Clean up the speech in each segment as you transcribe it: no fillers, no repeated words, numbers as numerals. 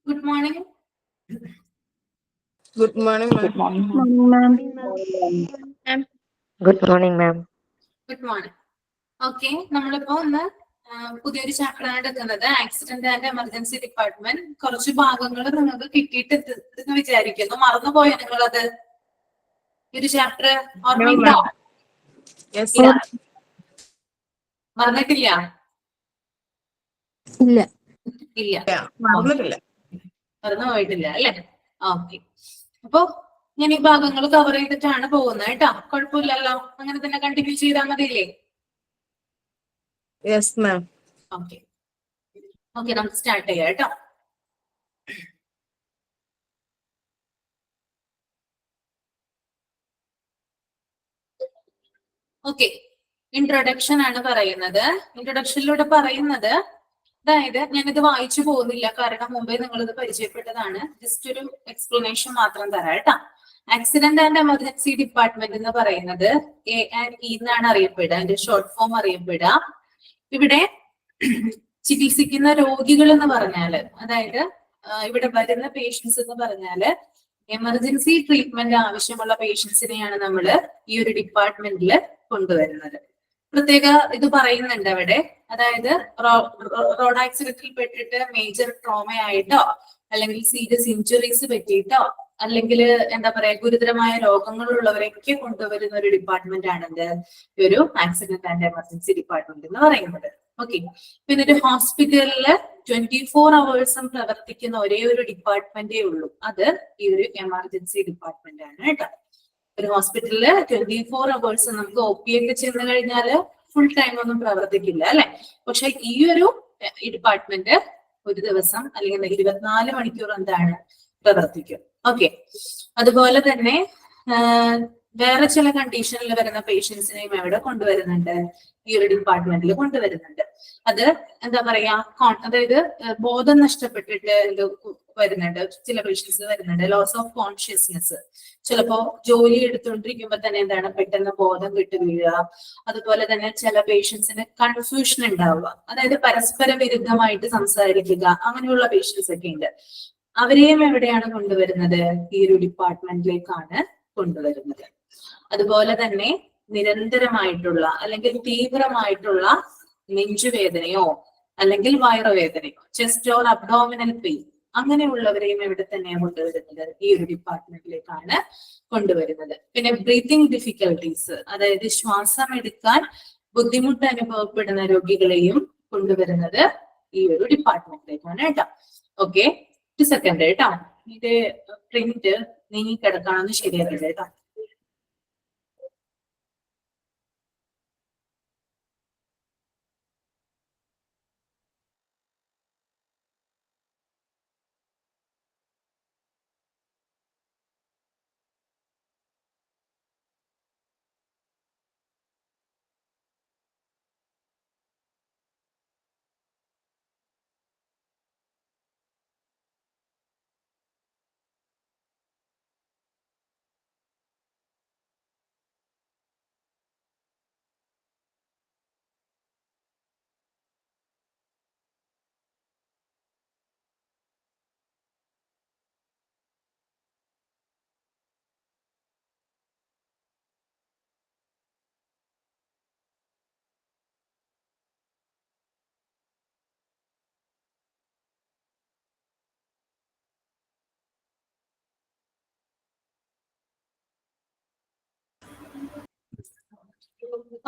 Good morning. Good morning, ma'am. Good morning, ma'am. Morning, ma'am. Good morning, ma'am. Good morning. Okay, നമ്മളിപ്പോ ഒന്ന് പുതിയൊരു ചാപ്റ്ററാണ് എടുക്കുന്നത്, accident and emergency department. കുറച്ച് ഭാഗങ്ങൾ നിങ്ങൾക്ക് കിട്ടിയിട്ട് എന്ന് വിചാരിക്കുന്നു. മറന്നുപോയോ നിങ്ങളത്? ഈ ഒരു ചാപ്റ്റർ ഓർമ്മയുണ്ടോ? Yes, ഇല്ല. ma'am. മറന്നിട്ടില്ല? ഇല്ല. ഇല്ല, മറന്നിട്ടില്ല. മറന്നു പോയിട്ടില്ല അല്ലെ? ഓക്കെ, അപ്പൊ ഞാൻ ഈ ഭാഗങ്ങൾ കവർ ചെയ്തിട്ടാണ് പോകുന്നത് കേട്ടോ. കുഴപ്പമില്ലല്ലോ, അങ്ങനെ തന്നെ കണ്ടിന്യൂ ചെയ്താൽ മതിയില്ലേ? Yes, ma'am. ഓക്കെ ഓക്കെ, നമുക്ക് സ്റ്റാർട്ട് ചെയ്യാം കേട്ടോ. ഓക്കെ, ഇൻട്രൊഡക്ഷൻ ആണ് പറയുന്നത്. ഇൻട്രൊഡക്ഷനിലൂടെ പറയുന്നത്, അതായത് ഞാനിത് വായിച്ചു പോകുന്നില്ല, കാരണം മുമ്പേ നിങ്ങൾ ഇത് പരിചയപ്പെട്ടതാണ്. ജസ്റ്റ് ഒരു എക്സ്പ്ലനേഷൻ മാത്രം തരാം കേട്ടോ. ആക്സിഡന്റ് ആൻഡ് എമർജൻസി ഡിപ്പാർട്ട്മെന്റ് എന്ന് പറയുന്നത് A&E എന്നാണ് അറിയപ്പെടുക, അതിന്റെ ഷോർട്ട് ഫോം അറിയപ്പെടുക. ഇവിടെ ചികിത്സിക്കുന്ന രോഗികൾ എന്ന് പറഞ്ഞാല്, അതായത് ഇവിടെ വരുന്ന പേഷ്യൻസ് എന്ന് പറഞ്ഞാല് എമർജൻസി ട്രീറ്റ്മെന്റ് ആവശ്യമുള്ള പേഷ്യൻസിനെയാണ് നമ്മൾ ഈ ഒരു ഡിപ്പാർട്ട്മെന്റിൽ കൊണ്ടുവരുന്നത്. പ്രത്യേക ഇത് പറയുന്നുണ്ട് അവിടെ, അതായത് റോഡ് ആക്സിഡന്റിൽ പെട്ടിട്ട് മേജർ ട്രോമ ആയിട്ടോ അല്ലെങ്കിൽ സീരിയസ് ഇഞ്ചുറീസ് പറ്റിയിട്ടോ അല്ലെങ്കിൽ എന്താ പറയാ ഗുരുതരമായ രോഗങ്ങളുള്ളവരൊക്കെ കൊണ്ടുവരുന്ന ഒരു ഡിപ്പാർട്ട്മെന്റ് ആണ് എന്ത്, ഈ ഒരു ആക്സിഡന്റ് ആൻഡ് എമർജൻസി ഡിപ്പാർട്ട്മെന്റ് എന്ന് പറയുന്നത്. ഓക്കെ, പിന്നെ ഒരു ഹോസ്പിറ്റലില് 24 hours പ്രവർത്തിക്കുന്ന ഒരേ ഒരു ഡിപ്പാർട്ട്മെന്റേ ഉള്ളൂ, അത് ഈ ഒരു എമർജൻസി ഡിപ്പാർട്ട്മെന്റ് ആണ് കേട്ടോ. ഒരു ഹോസ്പിറ്റലില് 24 hours നമുക്ക് OP ഒക്കെ ചെന്ന് കഴിഞ്ഞാല് ഫുൾ ടൈം ഒന്നും പ്രവർത്തിക്കില്ല അല്ലെ. പക്ഷെ ഈ ഒരു ഡിപ്പാർട്ട്മെന്റ് ഒരു ദിവസം അല്ലെങ്കിൽ 24 മണിക്കൂർ എന്താണ് പ്രവർത്തിക്കും. ഓക്കെ, അതുപോലെ തന്നെ വേറെ ചില കണ്ടീഷനിൽ വരുന്ന പേഷ്യൻസിനെയും എവിടെ കൊണ്ടുവരുന്നുണ്ട്, ഈ ഒരു ഡിപ്പാർട്ട്മെന്റിൽ കൊണ്ടുവരുന്നുണ്ട്. അത് എന്താ പറയാ, അതായത് ബോധം നഷ്ടപ്പെട്ടിട്ട് വരുന്നുണ്ട്, ചില പേഷ്യൻസ് വരുന്നുണ്ട്. ലോസ് ഓഫ് കോൺഷ്യസ്നെസ്, ചിലപ്പോ ജോലി എടുത്തുകൊണ്ടിരിക്കുമ്പോ തന്നെ എന്താണ് പെട്ടെന്ന് ബോധം വിട്ടു വീഴുക. അതുപോലെ തന്നെ ചില പേഷ്യൻസിന് കൺഫ്യൂഷൻ ഉണ്ടാവുക, അതായത് പരസ്പര വിരുദ്ധമായിട്ട് സംസാരിക്കുക, അങ്ങനെയുള്ള പേഷ്യൻസ് ഒക്കെ ഉണ്ട്. അവരെയും എവിടെയാണ് കൊണ്ടുവരുന്നത്, ഈ ഒരു ഡിപ്പാർട്ട്മെന്റിലേക്കാണ് കൊണ്ടുവരുന്നത്. അതുപോലെ തന്നെ നിരന്തരമായിട്ടുള്ള അല്ലെങ്കിൽ തീവ്രമായിട്ടുള്ള നെഞ്ചുവേദനയോ അല്ലെങ്കിൽ വയറുവേദനയോ, ചെസ്റ്റ് ഓർ അബ്ഡോമിനൽ പെയിൻ, അങ്ങനെയുള്ളവരെയും എവിടെ തന്നെയാണ് കൊണ്ടുവരുന്നത്, ഈ ഒരു ഡിപ്പാർട്ട്മെന്റിലേക്കാണ് കൊണ്ടുവരുന്നത്. പിന്നെ ബ്രീത്തിങ് ഡിഫിക്കൽട്ടീസ്, അതായത് ശ്വാസം എടുക്കാൻ ബുദ്ധിമുട്ട് അനുഭവപ്പെടുന്ന രോഗികളെയും കൊണ്ടുവരുന്നത് ഈ ഒരു ഡിപ്പാർട്ട്മെന്റിലേക്കാണ് കേട്ടോ. ഓക്കെ, ഒരു സെക്കൻഡ് കേട്ടോ, ഇത് പ്രിന്റ് നീങ്ങി കിടക്കാണെന്ന് ശരിയാക്കട്ടെ കേട്ടോ.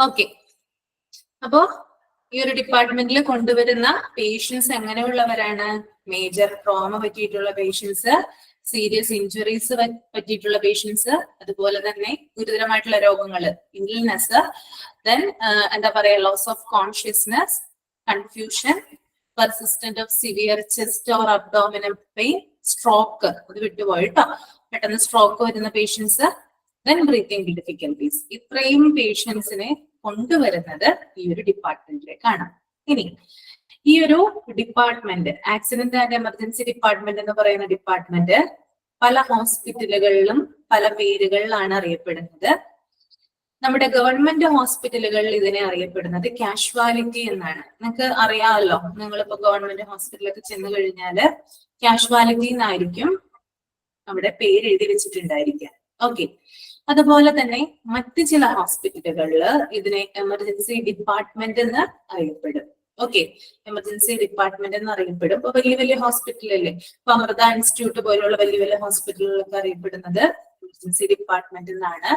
ഓക്കെ, അപ്പോ ഈ ഒരു ഡിപ്പാർട്ട്മെന്റിൽ കൊണ്ടുവരുന്ന പേഷ്യൻസ് എങ്ങനെയുള്ളവരാണ്? മേജർ ട്രോമ പറ്റിയിട്ടുള്ള പേഷ്യൻസ്, സീരിയസ് ഇഞ്ചുറീസ് പറ്റിയിട്ടുള്ള പേഷ്യൻസ്, അതുപോലെ തന്നെ ഗുരുതരമായിട്ടുള്ള രോഗങ്ങള്, ഇൽനെസ്, ദെൻ എന്താ പറയാ loss of consciousness, confusion, persistent of severe chest or abdominal pain, stroke, അത് വിട്ടുപോയിട്ടോ, പെട്ടെന്ന് സ്ട്രോക്ക് വരുന്ന പേഷ്യൻസ്, ദെൻ ബ്രീത്തിങ് ഡിഫിക്കൽട്ടീസ്. ഇത്രയും പേഷ്യൻസിനെ കൊണ്ടുവരുന്നത് ഈ ഒരു ഡിപ്പാർട്ട്മെന്റിലേക്കാണ്. ഇനി ഈ ഒരു department, accident and emergency department എന്ന് പറയുന്ന ഡിപ്പാർട്ട്മെന്റ് പല ഹോസ്പിറ്റലുകളിലും പല പേരുകളിലാണ് അറിയപ്പെടുന്നത്. നമ്മുടെ ഗവൺമെന്റ് ഹോസ്പിറ്റലുകളിൽ ഇതിനെ അറിയപ്പെടുന്നത് കാഷ്വാലിറ്റി എന്നാണ്. നിങ്ങൾക്ക് അറിയാമല്ലോ, നിങ്ങളിപ്പോ ഗവൺമെന്റ് ഹോസ്പിറ്റലൊക്കെ ചെന്ന് കഴിഞ്ഞാല് കാഷ്വാലിറ്റി എന്നായിരിക്കും അവിടെ പേര് എഴുതി വെച്ചിട്ടുണ്ടായിരിക്കാം. ഓക്കെ, അതുപോലെ തന്നെ മറ്റ് ചില ഹോസ്പിറ്റലുകളിൽ ഇതിനെ എമർജൻസി ഡിപ്പാർട്ട്മെന്റ് എന്ന് അറിയപ്പെടും. ഓക്കെ, എമർജൻസി ഡിപ്പാർട്ട്മെന്റ് എന്ന് അറിയപ്പെടും. ഇപ്പൊ വലിയ വലിയ ഹോസ്പിറ്റലല്ലേ, ഇപ്പൊ അമൃത ഇൻസ്റ്റിറ്റ്യൂട്ട് പോലുള്ള വലിയ വലിയ ഹോസ്പിറ്റലുകളൊക്കെ അറിയപ്പെടുന്നത് എമർജൻസി ഡിപ്പാർട്ട്മെന്റ് എന്നാണ്.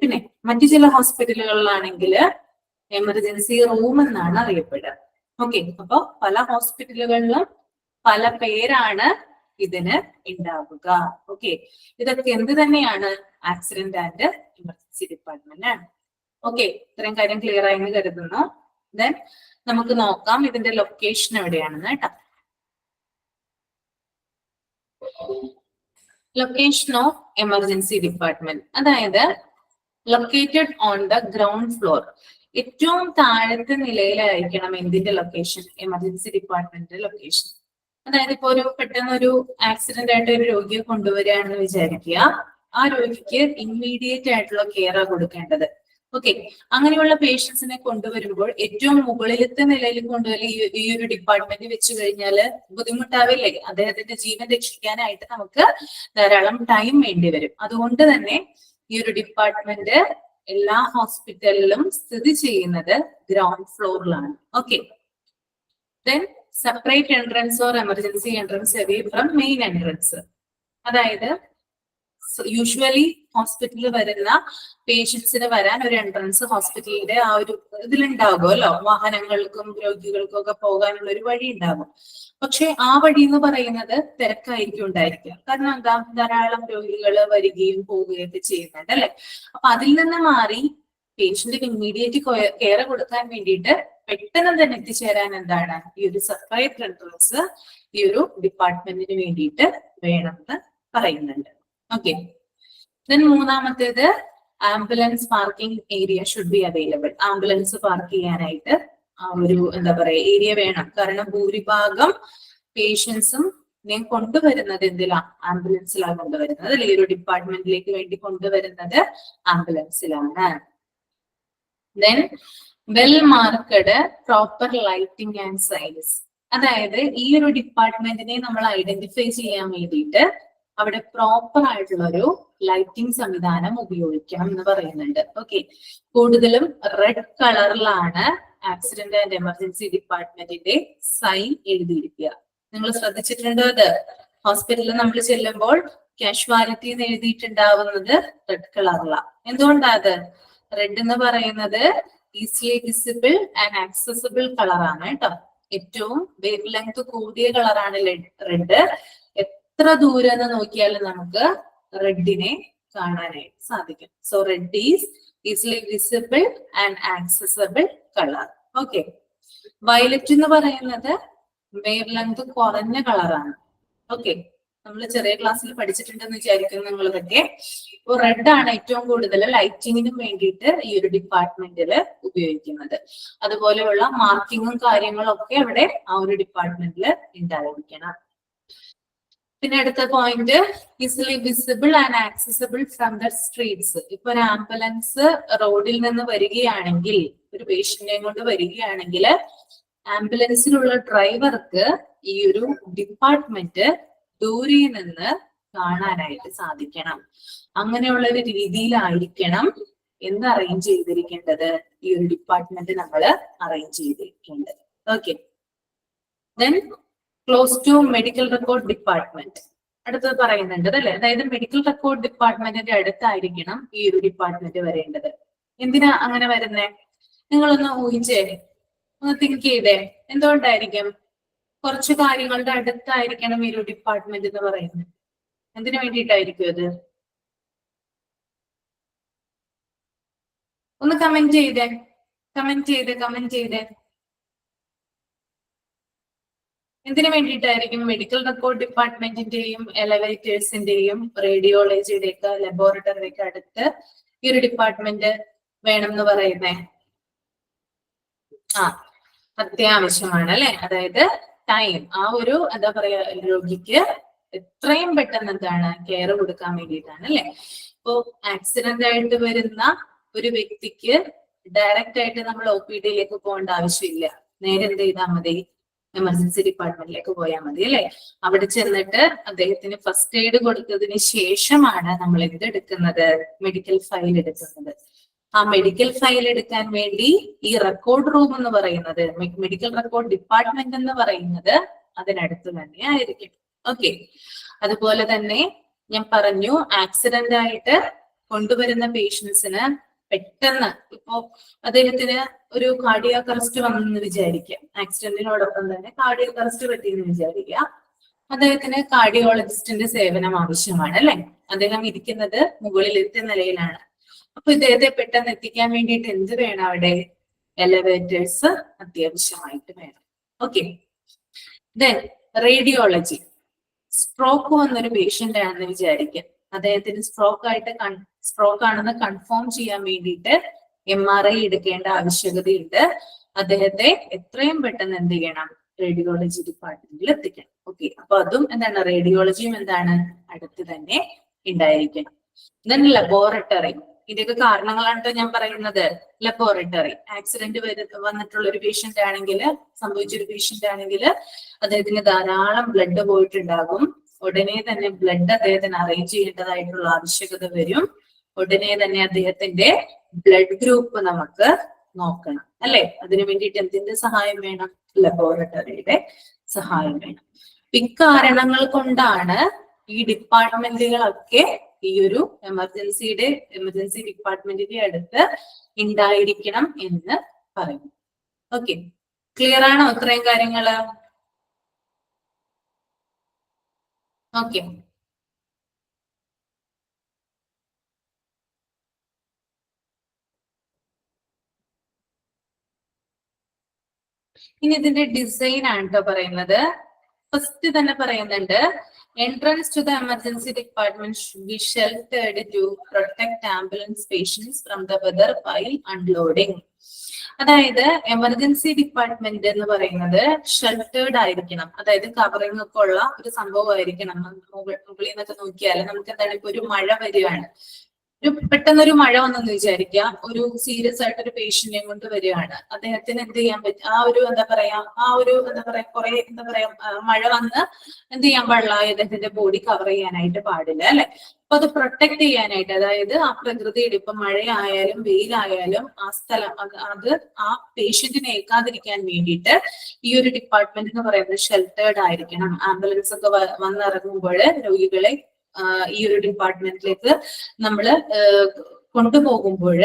പിന്നെ മറ്റു ചില ഹോസ്പിറ്റലുകളിലാണെങ്കിൽ എമർജൻസി റൂം എന്നാണ് അറിയപ്പെടുക. ഓക്കെ, അപ്പൊ പല ഹോസ്പിറ്റലുകളിലും പല പേരാണ് ഇതിന് ഉണ്ടാവുക. ഓക്കെ, ഇതൊക്കെ എന്ത് തന്നെയാണ്? ആക്സിഡന്റ് ആൻഡ് എമർജൻസി ഡിപ്പാർട്ട്മെന്റ് ആണ്. ഓക്കെ, ഇത്രയും കാര്യം ക്ലിയർ ആയെന്ന് കരുതുന്നു. ദെൻ നമുക്ക് നോക്കാം ഇതിന്റെ ലൊക്കേഷൻ എവിടെയാണെന്ന് കേട്ടോ. ലൊക്കേഷൻ ഓഫ് എമർജൻസി ഡിപ്പാർട്ട്മെന്റ്, അതായത് located on the ground floor, ഏറ്റവും താഴത്തെ നിലയിലായിരിക്കണം എന്തിന്റെ ലൊക്കേഷൻ? എമർജൻസി ഡിപ്പാർട്ട്മെന്റിന്റെ ലൊക്കേഷൻ. അതായത് ഇപ്പൊ പെട്ടെന്ന് ഒരു ആക്സിഡന്റ് ആയിട്ട് ഒരു രോഗിയെ കൊണ്ടുവരികയാണെന്ന് വിചാരിക്കുക. ആ രോഗിക്ക് ഇമ്മീഡിയറ്റ് ആയിട്ടുള്ള കെയർ കൊടുക്കേണ്ടത്. ഓക്കെ, അങ്ങനെയുള്ള പേഷ്യൻസിനെ കൊണ്ടുവരുമ്പോൾ ഏറ്റവും മുകളിലത്തെ നിലയിൽ കൊണ്ടുവരും ഈ ഒരു ഡിപ്പാർട്ട്മെന്റ് വെച്ച് കഴിഞ്ഞാൽ ബുദ്ധിമുട്ടാവില്ലേ? അദ്ദേഹത്തിന്റെ ജീവൻ രക്ഷിക്കാനായിട്ട് നമുക്ക് ധാരാളം ടൈം വേണ്ടി വരും. അതുകൊണ്ട് തന്നെ ഈ ഒരു ഡിപ്പാർട്ട്മെന്റ് എല്ലാ ഹോസ്പിറ്റലിലും സ്ഥിതി ചെയ്യുന്നത് ഗ്രൗണ്ട് ഫ്ലോറിലാണ്. Okay, then separate entrance or emergency entrance away from main entrance. അതായത് യൂഷ്വലി ഹോസ്പിറ്റലിൽ വരുന്ന പേഷ്യൻസിന് വരാൻ ഒരു എൻട്രൻസ് ഹോസ്പിറ്റലിന്റെ ആ ഒരു ഇതിലുണ്ടാകുമല്ലോ, വാഹനങ്ങൾക്കും രോഗികൾക്കും ഒക്കെ പോകാനുള്ള ഒരു വഴി ഉണ്ടാകും. പക്ഷെ ആ വഴി എന്ന് പറയുന്നത് തിരക്കായിരിക്കും ഉണ്ടായിരിക്കുക. കാരണം എന്താ, ധാരാളം രോഗികൾ വരികയും പോവുകയും ഒക്കെ ചെയ്യുന്നുണ്ട് അല്ലെ. അപ്പൊ അതിൽ നിന്ന് മാറി പേഷ്യന്റിന് ഇമ്മീഡിയറ്റ് കെയർ കൊടുക്കാൻ വേണ്ടിയിട്ട് പെട്ടെന്ന് തന്നെ എത്തിച്ചേരാൻ എന്താണ് ഈ ഒരു സെപ്പറേറ്റ് എൻട്രൻസ് ഈ ഒരു ഡിപ്പാർട്ട്മെന്റിന് വേണ്ടിയിട്ട് വേണമെന്ന് പറയുന്നുണ്ട്. ഓക്കെ, ദെൻ മൂന്നാമത്തേത് ambulance parking area should be available. Ambulance park ചെയ്യാനായിട്ട് ആ ഒരു എന്താ പറയാ ഏരിയ വേണം. കാരണം ഭൂരിഭാഗം പേഷ്യൻസും ഞാൻ കൊണ്ടുവരുന്നത് എന്തിലാ? ആംബുലൻസിലാണ് കൊണ്ടുവരുന്നത്. അല്ലെങ്കിൽ ഈ ഒരു ഡിപ്പാർട്ട്മെന്റിലേക്ക് വേണ്ടി കൊണ്ടുവരുന്നത് ആംബുലൻസിലാണ്. Then well marked proper lighting and signs. അതായത് ഈ ഒരു ഡിപ്പാർട്ട്മെന്റിനെ നമ്മൾ ഐഡന്റിഫൈ ചെയ്യാൻ വേണ്ടിയിട്ട് അവിടെ പ്രോപ്പർ ആയിട്ടുള്ള ഒരു ലൈറ്റിംഗ് സംവിധാനം ഉപയോഗിക്കണം എന്ന് പറയുന്നുണ്ട്. ഓക്കെ, കൂടുതലും റെഡ് കളറിലാണ് ആക്സിഡന്റ് ആൻഡ് എമർജൻസി ഡിപ്പാർട്ട്മെന്റിന്റെ സൈൻ എഴുതിയിരിക്കുക. നിങ്ങൾ ശ്രദ്ധിച്ചിട്ടുണ്ടോ? അത് ഹോസ്പിറ്റലിൽ നമ്മൾ ചെല്ലുമ്പോൾ കാഷ്വാലിറ്റി എന്ന് എഴുതിയിട്ടുണ്ടാവുന്നത് റെഡ് കളറിലാണ്. എന്തുകൊണ്ടാ അത്? റെഡ് എന്ന് പറയുന്നത് ഈസിലി വിസിബിൾ ആൻഡ് ആക്സസിബിൾ കളറാണ് കേട്ടോ. ഏറ്റവും വേവ് ലെങ്ത് കൂടിയ കളറാണ് റെഡ്. എത്ര ദൂരം എന്ന് നോക്കിയാലും നമുക്ക് റെഡിനെ കാണാനായിട്ട് സാധിക്കും. So red is easily visible and accessible colour. Okay, violet എന്ന് പറയുന്നത് വേവ് ലെങ്ത് കുറഞ്ഞ കളറാണ്. ഓക്കെ, നമ്മൾ ചെറിയ ക്ലാസ്സിൽ പഠിച്ചിട്ടുണ്ടെന്ന് വിചാരിക്കുന്നു നിങ്ങളിതൊക്കെ. ഇപ്പോൾ റെഡ് ആണ് ഏറ്റവും കൂടുതൽ ലൈറ്റിങ്ങിനും വേണ്ടിയിട്ട് ഈ ഒരു ഡിപ്പാർട്ട്മെന്റിൽ ഉപയോഗിക്കുന്നത്. അതുപോലെയുള്ള മാർക്കിങ്ങും കാര്യങ്ങളും ഒക്കെ അവിടെ ആ ഒരു ഡിപ്പാർട്ട്മെന്റിൽ ഉണ്ടായിരിക്കണം. പിന്നെ അടുത്ത point easily visible and accessible from the streets. ഇപ്പൊ ഒരു ആംബുലൻസ് റോഡിൽ നിന്ന് വരികയാണെങ്കിൽ, ഒരു പേഷ്യന്റിനെ കൊണ്ട് വരികയാണെങ്കിൽ ആംബുലൻസിലുള്ള ഡ്രൈവർക്ക് ഈ ഒരു ഡിപ്പാർട്ട്മെന്റ് ദൂരെ നിന്ന് കാണാനായിട്ട് സാധിക്കണം. അങ്ങനെയുള്ള ഒരു രീതിയിലായിരിക്കണം എന്ത് അറേഞ്ച് ചെയ്തിരിക്കേണ്ടത്? ഈ ഒരു ഡിപ്പാർട്ട്മെന്റ് നമ്മൾ അറേഞ്ച് ചെയ്തിരിക്കേണ്ടത്. Okay, then close to medical record department അടുത്തത് പറയുന്നുണ്ട് അല്ലെ. അതായത് മെഡിക്കൽ റെക്കോർഡ് ഡിപ്പാർട്ട്മെന്റിന്റെ അടുത്തായിരിക്കണം ഈ ഒരു ഡിപ്പാർട്ട്മെന്റ് വരേണ്ടത്. എന്തിനാ അങ്ങനെ വരുന്നേ? നിങ്ങളൊന്ന് ഊഹിച്ചേ, ഒന്ന് തിങ്ക് ചെയ്തേ. എന്തുകൊണ്ടായിരിക്കും? കുറച്ച് കാര്യങ്ങളുടെ അടുത്തായിരിക്കണം ഈ ഒരു ഡിപ്പാർട്ട്മെന്റ് എന്ന് പറയുന്നത്. എന്തിനു വേണ്ടിയിട്ടായിരിക്കും അത്? ഒന്ന് കമന്റ് ചെയ്തേ. എന്തിനു വേണ്ടിയിട്ടായിരിക്കും മെഡിക്കൽ റെക്കോർഡ് ഡിപ്പാർട്ട്മെന്റിന്റെയും എലവേറ്റേഴ്സിന്റെയും റേഡിയോളജിയുടെ ഒക്കെ ലബോറട്ടറിയുടെ ഒക്കെ അടുത്ത് ഈ ഒരു ഡിപ്പാർട്ട്മെന്റ് വേണം എന്ന് പറയുന്നേ? അത്യാവശ്യമാണ് അല്ലെ. അതായത് ടൈം, ആ ഒരു എന്താ പറയാ, രോഗിക്ക് എത്രയും പെട്ടെന്ന് എന്താണ് കെയർ കൊടുക്കാൻ വേണ്ടിയിട്ടാണ് അല്ലെ. ഇപ്പോ ആക്സിഡന്റ് ആയിട്ട് വരുന്ന ഒരു വ്യക്തിക്ക് ഡയറക്റ്റ് ആയിട്ട് നമ്മൾ OPD-യിലേക്ക് പോകേണ്ട ആവശ്യമില്ല. നേരെ എന്ത് ചെയ്താൽ മതി, എമർജൻസി ഡിപ്പാർട്ട്മെന്റിലേക്ക് പോയാൽ മതി അല്ലെ. അവിടെ ചെന്നിട്ട് അദ്ദേഹത്തിന് ഫസ്റ്റ് എയ്ഡ് കൊടുത്തതിന് ശേഷമാണ് നമ്മൾ എന്തെടുക്കുന്നത്, മെഡിക്കൽ ഫയൽ എടുക്കുന്നത്. ആ മെഡിക്കൽ ഫയൽ എടുക്കാൻ വേണ്ടി ഈ റെക്കോർഡ് റൂം എന്ന് പറയുന്നത്, മെഡിക്കൽ റെക്കോർഡ് ഡിപ്പാർട്ട്മെന്റ് എന്ന് പറയുന്നത് അതിനടുത്ത് തന്നെ ആയിരിക്കും. ഓക്കെ. അതുപോലെ തന്നെ ഞാൻ പറഞ്ഞു, ആക്സിഡന്റ് ആയിട്ട് കൊണ്ടുവരുന്ന പേഷ്യൻസിന് പെട്ടെന്ന് ഇപ്പോ അദ്ദേഹത്തിന് ഒരു കാർഡിയാക് അറസ്റ്റ് വന്നെന്ന് വിചാരിക്കുക, ആക്സിഡന്റിനോടൊപ്പം തന്നെ കാർഡിയാക് അറസ്റ്റ് പറ്റിയെന്ന് വിചാരിക്കുക. അദ്ദേഹത്തിന് കാർഡിയോളജിസ്റ്റിന്റെ സേവനം ആവശ്യമാണ് അല്ലെ. അദ്ദേഹം ഇരിക്കുന്നത് മുകളിലത്തെ നിലയിലാണ്. അപ്പൊ ഇദ്ദേഹത്തെ പെട്ടെന്ന് എത്തിക്കാൻ വേണ്ടിയിട്ട് എന്ത് വേണം, അവിടെ എലവേറ്റേഴ്സ് അത്യാവശ്യമായിട്ട് വേണം. ഓക്കെ. Then radiology. സ്ട്രോക്ക് വന്നൊരു പേഷ്യന്റ് ആണെന്ന് വിചാരിക്കാം, അദ്ദേഹത്തിന് സ്ട്രോക്ക് ആണെന്ന് കൺഫേം ചെയ്യാൻ വേണ്ടിയിട്ട് MRI എടുക്കേണ്ട ആവശ്യകതയുണ്ട്. അദ്ദേഹത്തെ എത്രയും പെട്ടെന്ന് എന്ത് ചെയ്യണം, റേഡിയോളജി ഡിപ്പാർട്ട്മെന്റിൽ എത്തിക്കണം. ഓക്കെ. അപ്പൊ അതും എന്താണ്, റേഡിയോളജിയും എന്താണ് അടുത്ത് തന്നെ ഉണ്ടായിരിക്കണം. Then laboratory. ഇതൊക്കെ കാരണങ്ങളാണ് ഞാൻ പറയുന്നത്. ലബോറട്ടറി, ആക്സിഡന്റ് വന്നിട്ടുള്ള ഒരു പേഷ്യന്റ് ആണെങ്കിൽ, സംഭവിച്ചൊരു പേഷ്യന്റ് ആണെങ്കിൽ അദ്ദേഹത്തിന് ധാരാളം ബ്ലഡ് പോയിട്ടുണ്ടാകും. ഉടനെ തന്നെ ബ്ലഡ് അദ്ദേഹത്തിന് അറേഞ്ച് ചെയ്യേണ്ടതായിട്ടുള്ള ആവശ്യകത വരും. ഉടനെ തന്നെ അദ്ദേഹത്തിന്റെ ബ്ലഡ് ഗ്രൂപ്പ് നമുക്ക് നോക്കണം അല്ലെ. അതിനു വേണ്ടിയിട്ട് എന്തിന്റെ സഹായം വേണം, ലബോറട്ടറിയുടെ സഹായം വേണം. ഇക്കാരണങ്ങൾ കൊണ്ടാണ് ഈ ഡിപ്പാർട്ട്മെന്റുകളൊക്കെ ഈ ഒരു എമർജൻസി ഡിപ്പാർട്ട്മെന്റിന്റെ അടുത്ത് ഉണ്ടായിരിക്കണം എന്ന് പറയുന്നു. ഓക്കെ. ക്ലിയർ ആണോ ഇത്രയും കാര്യങ്ങള്? ഓക്കെ. ഇനി ഇതിന്റെ ഡിസൈൻ ആണ് കേട്ടോ പറയുന്നത്. ഫസ്റ്റ് തന്നെ പറയുന്നുണ്ട്, entrance to the emergency department should be sheltered to protect ambulance patients from the weather while unloading. അതായത് എമർജൻസി ഡിപ്പാർട്ട്മെന്റ് എന്ന് പറയുന്നത് ഷെൽട്ടേർഡ് ആയിരിക്കണം, അതായത് കവറിംഗ് ഒക്കെ ഉള്ള ഒരു സംഭവമായിരിക്കണം. മുകളിൽ നിന്നൊക്കെ നോക്കിയാൽ നമുക്ക് എന്താണ്, ഇപ്പൊ ഒരു മഴ വരികയാണ്, പെട്ടെന്നൊരു മഴ വന്നെന്ന് വിചാരിക്കുക, ഒരു സീരിയസ് ആയിട്ട് ഒരു പേഷ്യന്റിനെ കൊണ്ട് വരികയാണ്. അദ്ദേഹത്തിന് എന്ത് ചെയ്യാൻ പറ്റും, ആ ഒരു മഴ വന്ന് എന്ത് ചെയ്യാൻ പാടില്ല, അദ്ദേഹത്തിന്റെ ബോഡി കവർ ചെയ്യാനായിട്ട് പാടില്ല അല്ലെ. അപ്പൊ അത് പ്രൊട്ടക്ട് ചെയ്യാനായിട്ട്, അതായത് ആ പ്രകൃതിയുടെ ഇപ്പൊ മഴയായാലും വെയിലായാലും ആ സ്ഥലം അത് ആ പേഷ്യന്റിനെ ഏൽക്കാതിരിക്കാൻ വേണ്ടിയിട്ട് ഈ ഒരു ഡിപ്പാർട്ട്മെന്റ് എന്ന് പറയുന്നത് ഷെൽട്ടേർഡ് ആയിരിക്കണം. ആംബുലൻസ് ഒക്കെ വന്നിറങ്ങുമ്പോൾ രോഗികളെ ഈ ഒരു ഡിപ്പാർട്ട്മെന്റിലേക്ക് നമ്മൾ കൊണ്ടുപോകുമ്പോൾ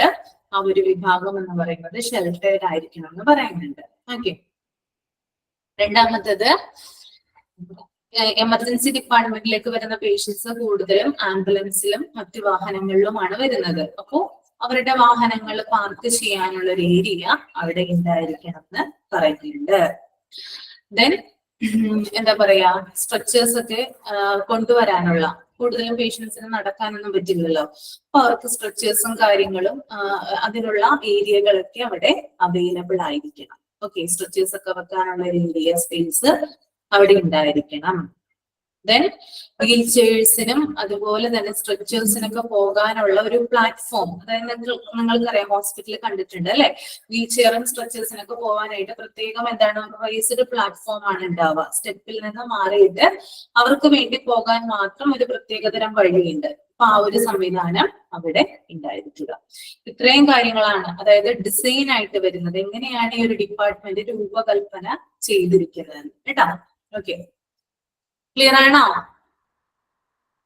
ആ ഒരു വിഭാഗം എന്ന് പറയുന്നത് ഷെൽട്ടേർഡ് ആയിരിക്കണം എന്ന് പറയുന്നുണ്ട്. ഓക്കെ. രണ്ടാമത്തത്, എമർജൻസി ഡിപ്പാർട്ട്മെന്റിലേക്ക് വരുന്ന പേഷ്യൻസ് കൂടുതലും ആംബുലൻസിലും മറ്റു വാഹനങ്ങളിലുമാണ് വരുന്നത്. അപ്പോ അവരുടെ വാഹനങ്ങൾ പാർക്ക് ചെയ്യാനുള്ള ഒരു ഏരിയ അവിടെ ഉണ്ടായിരിക്കണം എന്ന് പറയുന്നുണ്ട്. ദെൻ എന്താ പറയാ, സ്ട്രെച്ചേഴ്സ് ഒക്കെ കൊണ്ടുവരാനുള്ള, കൂടുതലും പേഷ്യൻസിന് നടക്കാനൊന്നും പറ്റില്ലല്ലോ, അപ്പൊ അവർക്ക് സ്ട്രെച്ചേഴ്സും കാര്യങ്ങളും അതിനുള്ള ഏരിയകളൊക്കെ അവിടെ അവൈലബിൾ ആയിരിക്കണം. ഓക്കെ. സ്ട്രെച്ചേഴ്സ് ഒക്കെ വെക്കാനുള്ള ഒരു ഏരിയ, സ്പേസ് അവിടെ ഉണ്ടായിരിക്കണം. ദെൻ വീൽ ചെയേഴ്സിനും അതുപോലെ തന്നെ സ്ട്രെച്ചേഴ്സിനൊക്കെ പോകാനുള്ള ഒരു പ്ലാറ്റ്ഫോം, അതായത് നിങ്ങൾക്കറിയാം ഹോസ്പിറ്റലിൽ കണ്ടിട്ടുണ്ട് അല്ലെ, വീൽ ചെയറും സ്ട്രെച്ചേഴ്സിനൊക്കെ പോകാനായിട്ട് പ്രത്യേകം എന്താണ്, റൈസ്ഡ് പ്ലാറ്റ്ഫോം ആണ് ഉണ്ടാവുക. സ്റ്റെപ്പിൽ നിന്ന് മാറിയിട്ട് അവർക്ക് വേണ്ടി പോകാൻ മാത്രം ഒരു പ്രത്യേകതരം വഴിയുണ്ട്. അപ്പൊ ആ ഒരു സംവിധാനം അവിടെ ഉണ്ടായിരിക്കുക. ഇത്രയും കാര്യങ്ങളാണ് അതായത് ഡിസൈൻ ആയിട്ട് വരുന്നത്, എങ്ങനെയാണ് ഈ ഒരു ഡിപ്പാർട്ട്മെന്റ് രൂപകൽപ്പന ചെയ്തിരിക്കുന്നത് കേട്ടോ. ഓക്കെ. ക്ലിയർ ആണോ?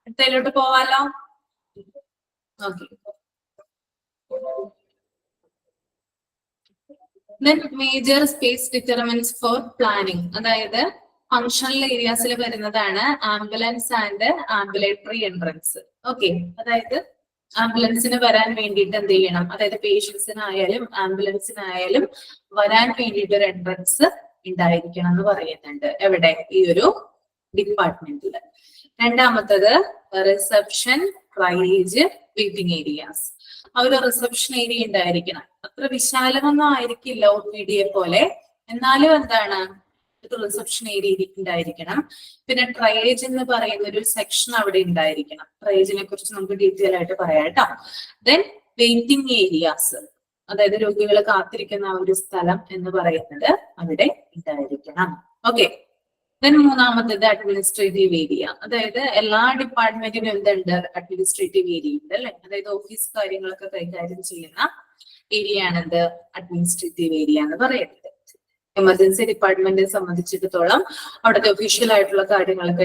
അടുത്തതിലോട്ട് പോവാലോ. Okay. Major space determines for planning, അതായത് ഫങ്ഷണൽ ഏരിയാസിൽ വരുന്നതാണ് ambulance and ambulatory entrance. Okay. അതായത് ആംബുലൻസിന് വരാൻ വേണ്ടിയിട്ട് എന്ത് ചെയ്യണം, അതായത് പേഷ്യൻസിനായാലും ആംബുലൻസിനായാലും വരാൻ വേണ്ടിയിട്ട് ഒരു എൻട്രൻസ് ഉണ്ടായിരിക്കണം എന്ന് പറയുന്നുണ്ട്. എവിടെ? ഈ ഒരു ഡിപ്പാർട്ട്മെന്റിൽ. രണ്ടാമത്തത് റിസപ്ഷൻ, ട്രയേജ്, വെയിറ്റിംഗ് ഏരിയാസ്. ആ ഒരു റിസപ്ഷൻ ഏരിയ ഉണ്ടായിരിക്കണം. അത്ര വിശാലമൊന്നും ആയിരിക്കില്ല OPD-യെ പോലെ, എന്നാലും എന്താണ്, ഒരു റിസപ്ഷൻ ഏരിയ ഉണ്ടായിരിക്കണം. പിന്നെ ട്രയേജ് എന്ന് പറയുന്ന ഒരു സെക്ഷൻ അവിടെ ഉണ്ടായിരിക്കണം. ട്രയേജിനെ കുറിച്ച് നമുക്ക് ഡീറ്റെയിൽ ആയിട്ട് പറയാം കേട്ടോ. ദെൻ വെയിറ്റിംഗ് ഏരിയാസ്, അതായത് രോഗികൾ കാത്തിരിക്കുന്ന ആ ഒരു സ്ഥലം എന്ന് പറയുന്നത് അവിടെ ഉണ്ടായിരിക്കണം. ഓക്കെ. ദെൻ മൂന്നാമത്തേത് അഡ്മിനിസ്ട്രേറ്റീവ് ഏരിയ, അതായത് എല്ലാ ഡിപ്പാർട്ട്മെന്റിനും എന്തുണ്ട്, അഡ്മിനിസ്ട്രേറ്റീവ് ഏരിയ ഉണ്ട് അല്ലെ, അതായത് ഓഫീസ് കാര്യങ്ങളൊക്കെ കൈകാര്യം ചെയ്യുന്ന ഏരിയ ആണെന്ത്, അഡ്മിനിസ്ട്രേറ്റീവ് ഏരിയ എന്ന് പറയുന്നത്. എമർജൻസി ഡിപ്പാർട്ട്മെന്റിനെ സംബന്ധിച്ചിടത്തോളം അവിടുത്തെ ഒഫീഷ്യൽ ആയിട്ടുള്ള കാര്യങ്ങളൊക്കെ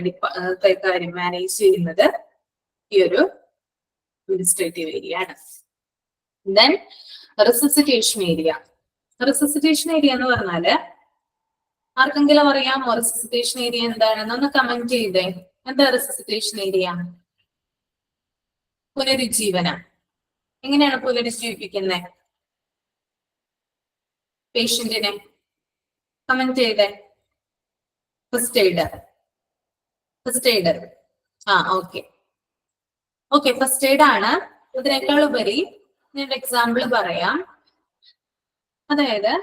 കൈകാര്യം മാനേജ് ചെയ്യുന്നത് ഈ ഒരു അഡ്മിനിസ്ട്രേറ്റീവ് ഏരിയ ആണ്. Then resuscitation area. Resuscitation area എന്ന് പറഞ്ഞാല് ആർക്കെങ്കിലും അറിയാമോ റിസസിറ്റേഷൻ ഏരിയ എന്താണെന്ന്? ഒന്ന് കമന്റ് ചെയ്തേ. എന്താ റിസസിറ്റേഷൻ ഏരിയ? പുനരുജ്ജീവനം. എങ്ങനെയാണ് പുനരുജ്ജീവിപ്പിക്കുന്നത് പേഷ്യന്റിനെ? കമന്റ് ചെയ്തേ. First aider. First aider. Okay. Okay, first aid ആണ്. ഇതിനേക്കാൾ ഉപരി ഞാൻ എക്സാമ്പിൾ പറയാം. അതായത്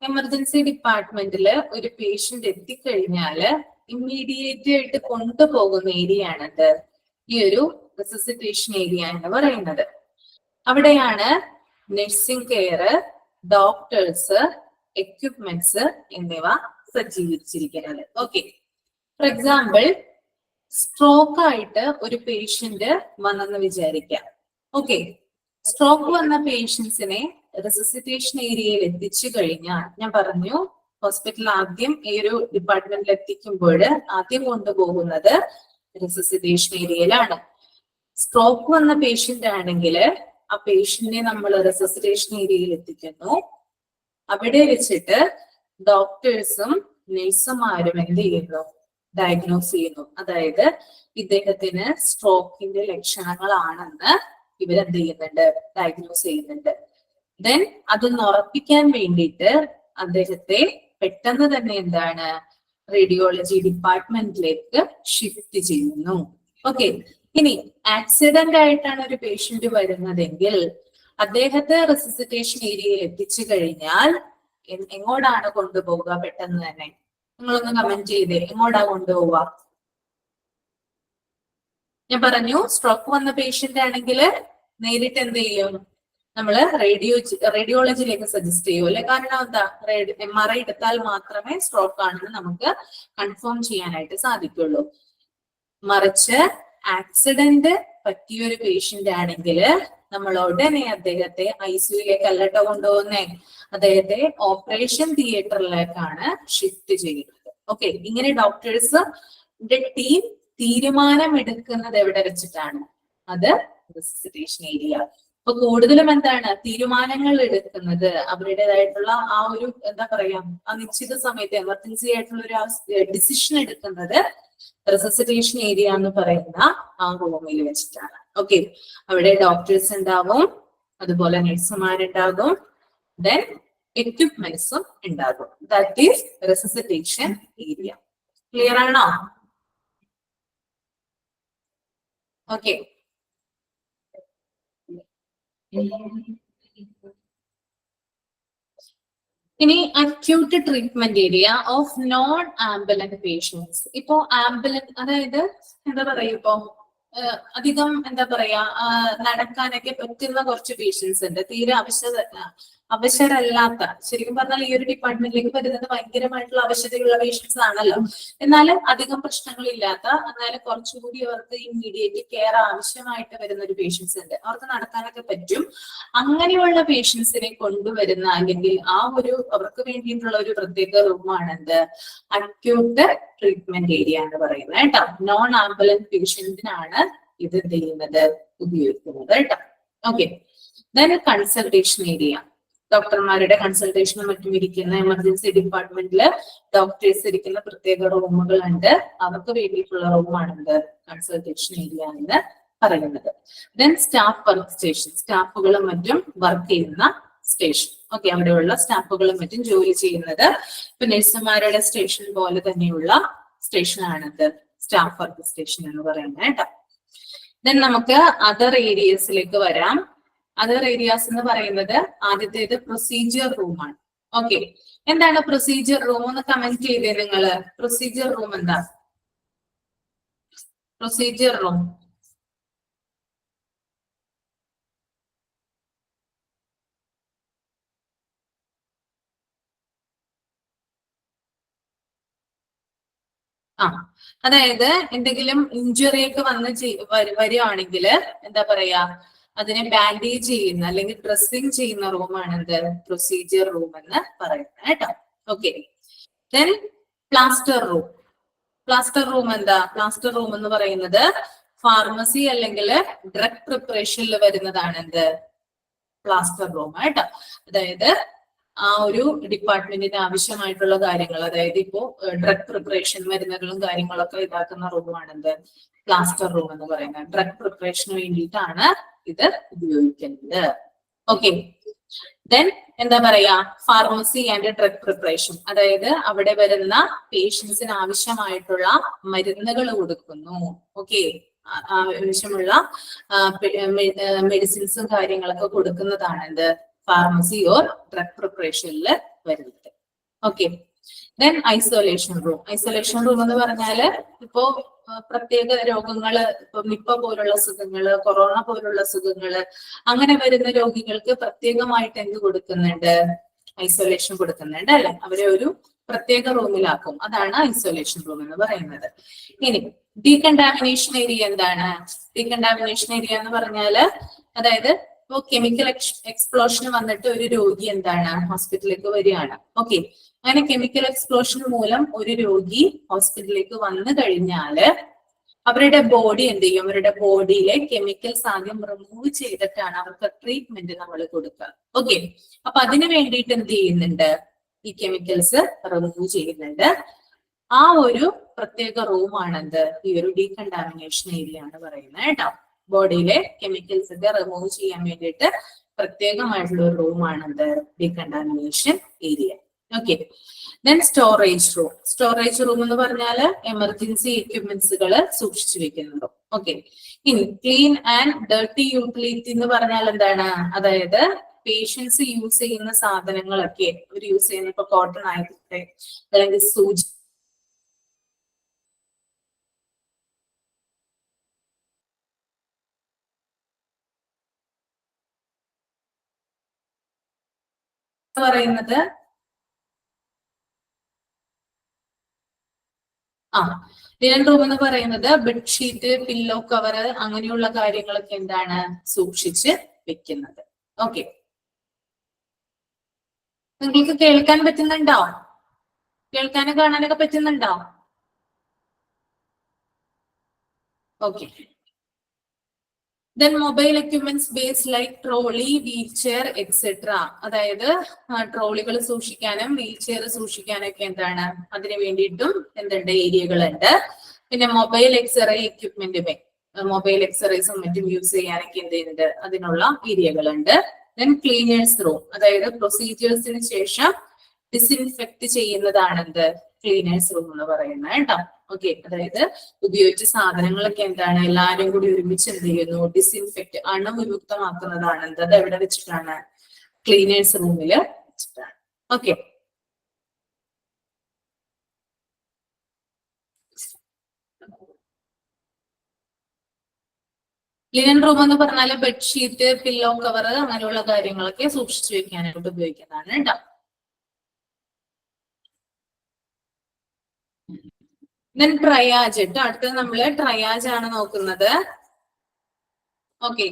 എമർജൻസി ഡിപ്പാർട്ട്മെന്റിൽ ഒരു പേഷ്യന്റ് എത്തിക്കഴിഞ്ഞാല് ഇമ്മീഡിയറ്റ് ആയിട്ട് കൊണ്ടുപോകുന്ന ഏരിയ ആണത് ഈ ഒരു റിസസിറ്റേഷൻ ഏരിയ എന്ന് പറയുന്നത്. അവിടെയാണ് നഴ്സിംഗ് കെയർ, ഡോക്ടേഴ്സ്, എക്യുപ്മെന്റ്സ് എന്നിവ സജ്ജീകരിച്ചിരിക്കുന്നത്. ഓക്കെ. ഫോർ എക്സാമ്പിൾ, സ്ട്രോക്ക് ആയിട്ട് ഒരു പേഷ്യന്റ് വന്നെന്ന് വിചാരിക്കാം. ഓക്കെ. സ്ട്രോക്ക് വന്ന പേഷ്യൻസിനെ റിസസിറ്റേഷൻ ഏരിയയിൽ എത്തിച്ചു കഴിഞ്ഞാൽ, ഞാൻ പറഞ്ഞു ഹോസ്പിറ്റലിൽ ആദ്യം ഈ ഒരു ഡിപ്പാർട്ട്മെന്റിൽ എത്തിക്കുമ്പോൾ ആദ്യം കൊണ്ടുപോകുന്നത് റിസസിറ്റേഷൻ ഏരിയയിലാണ്. സ്ട്രോക്ക് വന്ന പേഷ്യന്റ് ആണെങ്കിൽ ആ പേഷ്യന്റിനെ നമ്മൾ റിസസിറ്റേഷൻ ഏരിയയിൽ എത്തിക്കുന്നു. അവിടെ വെച്ചിട്ട് ഡോക്ടേഴ്സും നഴ്സുമാരും എന്ത് ചെയ്യുന്നു, ഡയഗ്നോസ് ചെയ്യുന്നു. അതായത് ഇദ്ദേഹത്തിന് സ്ട്രോക്കിന്റെ ലക്ഷണങ്ങളാണെന്ന് ഇവരെന്ത് ചെയ്യുന്നുണ്ട്, ഡയഗ്നോസ് ചെയ്യുന്നുണ്ട്. ദെൻ അതൊന്ന് ഉറപ്പിക്കാൻ വേണ്ടിയിട്ട് അദ്ദേഹത്തെ പെട്ടെന്ന് തന്നെ എന്താണ്, റേഡിയോളജി ഡിപ്പാർട്ട്മെന്റിലേക്ക് ഷിഫ്റ്റ് ചെയ്യുന്നു. ഓക്കെ. ഇനി ആക്സിഡന്റ് ആയിട്ടാണ് ഒരു പേഷ്യന്റ് വരുന്നതെങ്കിൽ അദ്ദേഹത്തെ റെസിസിറ്റേഷൻ ഏരിയയിൽ എത്തിച്ചു കഴിഞ്ഞാൽ എങ്ങോട്ടാണ് കൊണ്ടുപോവുക? പെട്ടെന്ന് തന്നെ നിങ്ങളൊന്ന് കമന്റ് ചെയ്തേ, എങ്ങോട്ടാ കൊണ്ടുപോവുക? ഞാൻ പറഞ്ഞു സ്ട്രോക്ക് വന്ന പേഷ്യന്റ് ആണെങ്കിൽ നേരിട്ട് എന്ത് ചെയ്യും, നമ്മള് റേഡിയോളജിയിലേക്ക് സജസ്റ്റ് ചെയ്യും അല്ലെ. കാരണം എന്താ, MRI എടുത്താൽ മാത്രമേ സ്ട്രോക്ക് ആണെന്ന് നമുക്ക് കൺഫേം ചെയ്യാനായിട്ട് സാധിക്കുള്ളൂ. മറിച്ച് ആക്സിഡന്റ് പറ്റിയൊരു പേഷ്യന്റ് ആണെങ്കിൽ നമ്മൾ ഉടനെ അദ്ദേഹത്തെ ICUയിലേക്ക് അല്ലട്ടോ കൊണ്ടുപോകുന്നേ, അദ്ദേഹത്തെ ഓപ്പറേഷൻ തിയേറ്ററിലേക്കാണ് ഷിഫ്റ്റ് ചെയ്യുന്നത്. ഓക്കെ. ഇങ്ങനെ ഡോക്ടേഴ്സ് ടീം തീരുമാനം എടുക്കുന്നത് എവിടെ വെച്ചിട്ടാണ്? അത് റിസസിറ്റേഷൻ ഏരിയ. അപ്പൊ കൂടുതലും എന്താണ്, തീരുമാനങ്ങൾ എടുക്കുന്നത് അവരുടേതായിട്ടുള്ള ആ ഒരു എന്താ പറയാ, ആ നിശ്ചിത സമയത്ത് എമർജൻസി ആയിട്ടുള്ള ഒരു ഡിസിഷൻ എടുക്കുന്നത് റിസസിറ്റേഷൻ ഏരിയ എന്ന് പറയുന്ന ആ റൂമിൽ വെച്ചിട്ടാണ്. ഓക്കെ. അവിടെ ഡോക്ടേഴ്സ് ഉണ്ടാവും, അതുപോലെ നഴ്സുമാരുണ്ടാകും, ദെൻ എക്യുപ്മെന്റ്സും ഉണ്ടാകും. That is resuscitation area. Clear ആണോ? ഓക്കെ. ഇനി acute treatment area of non ambulant patients. ഇപ്പോ ആംബുലന്റ് അതായത് എന്താ പറയാ, ഇപ്പോ അധികം എന്താ പറയാ, നടക്കാനൊക്കെ പറ്റുന്ന കുറച്ച് പേഷ്യൻസ് ഉണ്ട്, തീരെ അവശരല്ലാത്ത, ശരിക്കും പറഞ്ഞാൽ ഈ ഒരു ഡിപ്പാർട്ട്മെന്റിലേക്ക് വരുന്നത് ഭയങ്കരമായിട്ടുള്ള അവശതയുള്ള പേഷ്യൻസ് ആണല്ലോ. എന്നാലും അധികം പ്രശ്നങ്ങളില്ലാത്ത, എന്നാലും കുറച്ചുകൂടി അവർക്ക് ഇമ്മീഡിയറ്റ് കെയർ ആവശ്യമായിട്ട് വരുന്ന ഒരു പേഷ്യൻസ് ഉണ്ട്, അവർക്ക് നടക്കാനൊക്കെ പറ്റും. അങ്ങനെയുള്ള പേഷ്യൻസിനെ കൊണ്ടുവരുന്ന അല്ലെങ്കിൽ ആ ഒരു അവർക്ക് വേണ്ടിയിട്ടുള്ള ഒരു പ്രത്യേക റൂമാണ് എന്ത്, അക്യൂട്ട് ട്രീറ്റ്മെന്റ് ഏരിയ എന്ന് പറയുന്നത് കേട്ടോ. നോൺ ആംബുലന്റ് പേഷ്യന്റിനാണ് ഇത് എന്ത് ചെയ്യുന്നത്, ഉപയോഗിക്കുന്നത് കേട്ടോ. ഓക്കെ. Then consultation area. ഡോക്ടർമാരുടെ കൺസൾട്ടേഷനും മറ്റും ഇരിക്കുന്ന എമർജൻസി ഡിപ്പാർട്ട്മെന്റിൽ ഡോക്ടേഴ്സ് ഇരിക്കുന്ന പ്രത്യേക റൂമുകൾ ഉണ്ട്, അവർക്ക് വേണ്ടിയിട്ടുള്ള റൂമാണെന്ത്, കൺസൾട്ടേഷൻ ഏരിയ എന്ന് പറയുന്നത്. ദെൻ സ്റ്റാഫ് വർക്ക് സ്റ്റേഷൻ, സ്റ്റാഫുകളും മറ്റും വർക്ക് ചെയ്യുന്ന സ്റ്റേഷൻ. ഓക്കെ. അവിടെയുള്ള സ്റ്റാഫുകളും മറ്റും ജോലി ചെയ്യുന്നത് ഇപ്പൊ നഴ്സുമാരുടെ സ്റ്റേഷൻ പോലെ തന്നെയുള്ള സ്റ്റേഷനാണിത് സ്റ്റാഫ് വർക്ക് സ്റ്റേഷൻ എന്ന് പറയുന്നത് കേട്ടോ. ദെൻ നമുക്ക് അതർ ഏരിയസിലേക്ക് വരാം. അതർ ഏരിയാസ് എന്ന് പറയുന്നത് ആദ്യത്തേത് പ്രൊസീജിയർ റൂമാണ്. ഓക്കെ. എന്താണ് പ്രൊസീജിയർ റൂം എന്ന് കമന്റ് ചെയ്തേ നിങ്ങള്. പ്രൊസീജിയർ റൂം എന്താ? പ്രൊസീജിയർ റൂം ആ അതായത് എന്തെങ്കിലും ഇഞ്ചുറി ഒക്കെ വരികയാണെങ്കിൽ എന്താ പറയാ, അതിനെ ബാൻഡേജ് ചെയ്യുന്ന അല്ലെങ്കിൽ ഡ്രസ്സിങ് ചെയ്യുന്ന റൂമാണ് എന്ത്, പ്രൊസീജിയർ റൂം എന്ന് പറയുന്നത് കേട്ടോ. Okay, then plaster room. Plaster room എന്താ? പ്ലാസ്റ്റർ റൂം എന്ന് പറയുന്നത് ഫാർമസി അല്ലെങ്കിൽ ഡ്രഗ് പ്രിപ്പറേഷനിൽ വരുന്നതാണ് എന്ത്, പ്ലാസ്റ്റർ റൂം കേട്ടോ. അതായത് ആ ഒരു ഡിപ്പാർട്ട്മെന്റിന് ആവശ്യമായിട്ടുള്ള കാര്യങ്ങൾ, അതായത് ഇപ്പോ ഡ്രഗ് പ്രിപ്പറേഷൻ മരുന്നുകളും കാര്യങ്ങളൊക്കെ ഇതാക്കുന്ന റൂമാണ് എന്ത്, പ്ലാസ്റ്റർ റൂം എന്ന് പറയുന്നത്. ഡ്രഗ് പ്രിപ്പറേഷന് വേണ്ടിയിട്ടാണ് ഇത് ഉപയോഗിക്കുന്നത്. ഓക്കെ, ദെൻ എന്താ പറയാ, ഫാർമസി ആൻഡ് ഡ്രഗ് പ്രിപ്പറേഷൻ, അതായത് അവിടെ വരുന്ന പേഷ്യൻസിന് ആവശ്യമായിട്ടുള്ള മരുന്നുകൾ കൊടുക്കുന്നു. ഓക്കെ, ആവശ്യമുള്ള മെഡിസിൻസും കാര്യങ്ങളൊക്കെ കൊടുക്കുന്നതാണ് എന്ത്, ഫാർമസി ഓർ ഡ്രഗ് പ്രിപ്പറേഷനിൽ വരുന്നത്. Okay, then isolation room. Isolation room എന്ന് പറഞ്ഞാല് ഇപ്പോ പ്രത്യേക രോഗങ്ങള്, ഇപ്പൊ നിപ്പ പോലുള്ള അസുഖങ്ങള്, കൊറോണ പോലുള്ള അസുഖങ്ങള്, അങ്ങനെ വരുന്ന രോഗികൾക്ക് പ്രത്യേകമായിട്ട് എന്ത് കൊടുക്കുന്നുണ്ട്, ഐസൊലേഷൻ കൊടുക്കുന്നുണ്ട് അല്ലെ. അവരെ ഒരു പ്രത്യേക റൂമിലാക്കും. അതാണ് ഐസൊലേഷൻ റൂം എന്ന് പറയുന്നത്. ഇനി ഡീകണ്ടാമിനേഷൻ ഏരിയ എന്താണ്? ഡീകണ്ടാമിനേഷൻ ഏരിയ എന്ന് പറഞ്ഞാല് അതായത് ഇപ്പോ കെമിക്കൽ എക്സ്പ്ലോഷൻ വന്നിട്ട് ഒരു രോഗി എന്താണ്, ഹോസ്പിറ്റലിലേക്ക് വരികയാണ്. ഓക്കെ, അങ്ങനെ കെമിക്കൽ എക്സ്പ്ലോഷൻ മൂലം ഒരു രോഗി ഹോസ്പിറ്റലിലേക്ക് വന്നു കഴിഞ്ഞാല് അവരുടെ ബോഡി എന്ത് ചെയ്യും, അവരുടെ ബോഡിയിലെ കെമിക്കൽസ് ആദ്യം റിമൂവ് ചെയ്തിട്ടാണ് അവർക്ക് ട്രീറ്റ്മെന്റ് നമ്മൾ കൊടുക്കുക. ഓക്കെ, അപ്പൊ അതിന് വേണ്ടിയിട്ട് എന്ത് ചെയ്യുന്നുണ്ട്, ഈ കെമിക്കൽസ് റിമൂവ് ചെയ്യുന്നുണ്ട്. ആ ഒരു പ്രത്യേക റൂമാണെന്ത്, ഈ ഒരു ഡീകണ്ടാമിനേഷൻ ഏരിയ ആണ് പറയുന്നത് കേട്ടോ. ബോഡിയിലെ കെമിക്കൽസ് ഒക്കെ റിമൂവ് ചെയ്യാൻ വേണ്ടിയിട്ട് പ്രത്യേകമായിട്ടുള്ള ഒരു റൂമാണെന്ത്, decontamination area. Okay, then storage room. Storage room എന്ന് പറഞ്ഞാൽ എമർജൻസി എക്യുപ്മെന്റ്സുകൾ സൂക്ഷിച്ചു വെക്കുന്നത്. ഓക്കെ, ഇനി ക്ലീൻ ആൻഡ് ഡർട്ടി യൂട്ടിലിറ്റി എന്ന് പറഞ്ഞാൽ എന്താണ്, അതായത് പേഷ്യൻസ് യൂസ് ചെയ്യുന്ന സാധനങ്ങളൊക്കെ അവർ യൂസ് ചെയ്യുന്ന, ഇപ്പൊ കോട്ടൺ ആയിക്കോട്ടെ അല്ലെങ്കിൽ സൂചി പറയുന്നത് ലിനൻ റൂം എന്ന് പറയുന്നത് ബെഡ്ഷീറ്റ്, പില്ലോ കവർ അങ്ങനെയുള്ള കാര്യങ്ങളൊക്കെ എന്താണ് സൂക്ഷിച്ച് വെക്കുന്നത്. ഓക്കെ, നിങ്ങൾക്ക് കേൾക്കാൻ പറ്റുന്നുണ്ടോ? കേൾക്കാനും കാണാനൊക്കെ പറ്റുന്നുണ്ടോ? Okay, then mobile equipments base like trolley, wheel chair etcetera. അതായത് ട്രോളികൾ സൂക്ഷിക്കാനും വീൽ ചെയർ സൂക്ഷിക്കാനൊക്കെ എന്താണ്, അതിന് വേണ്ടിയിട്ടും എന്തുണ്ട്, ഏരിയകളുണ്ട്. പിന്നെ മൊബൈൽ എക്സ്റേ എക്യുപ്മെന്റ്, മൊബൈൽ എക്സ്റേസും മറ്റും യൂസ് ചെയ്യാനൊക്കെ എന്ത് ചെയ്യുന്നുണ്ട്, അതിനുള്ള ഏരിയകളുണ്ട്. ദെൻ ക്ലീനേഴ്സ് റൂം, അതായത് പ്രൊസീജിയേഴ്സിന് ശേഷം ഡിസിൻഫെക്ട് ചെയ്യുന്നതാണ് എന്ത്, ക്ലീനേഴ്സ് റൂം എന്ന് പറയുന്നത് കേട്ടോ. ഓക്കെ, അതായത് ഉപയോഗിച്ച സാധനങ്ങളൊക്കെ എന്താണ്, എല്ലാവരും കൂടി ഒരുമിച്ച് എന്ത് ചെയ്യുന്നു, ഡിസിൻഫെക്ട് അണുവിമുക്തമാക്കുന്നതാണ് എന്ത്, അത് എവിടെ വെച്ചിട്ടാണ്, ക്ലീനേഴ്സ് റൂമിൽ വെച്ചിട്ടാണ്. ഓക്കെ, ലിനൻ റൂം എന്ന് പറഞ്ഞാൽ ബെഡ്ഷീറ്റ്, പില്ലോ കവർ അങ്ങനെയുള്ള കാര്യങ്ങളൊക്കെ സൂക്ഷിച്ചു വെക്കാനായിട്ട് ഉപയോഗിക്കുന്നതാണ് കേട്ടോ. ദെൻ ട്രയാജ് കേട്ടോ. അടുത്തത് നമ്മള് ട്രയാജ് ആണ് നോക്കുന്നത്. Okay,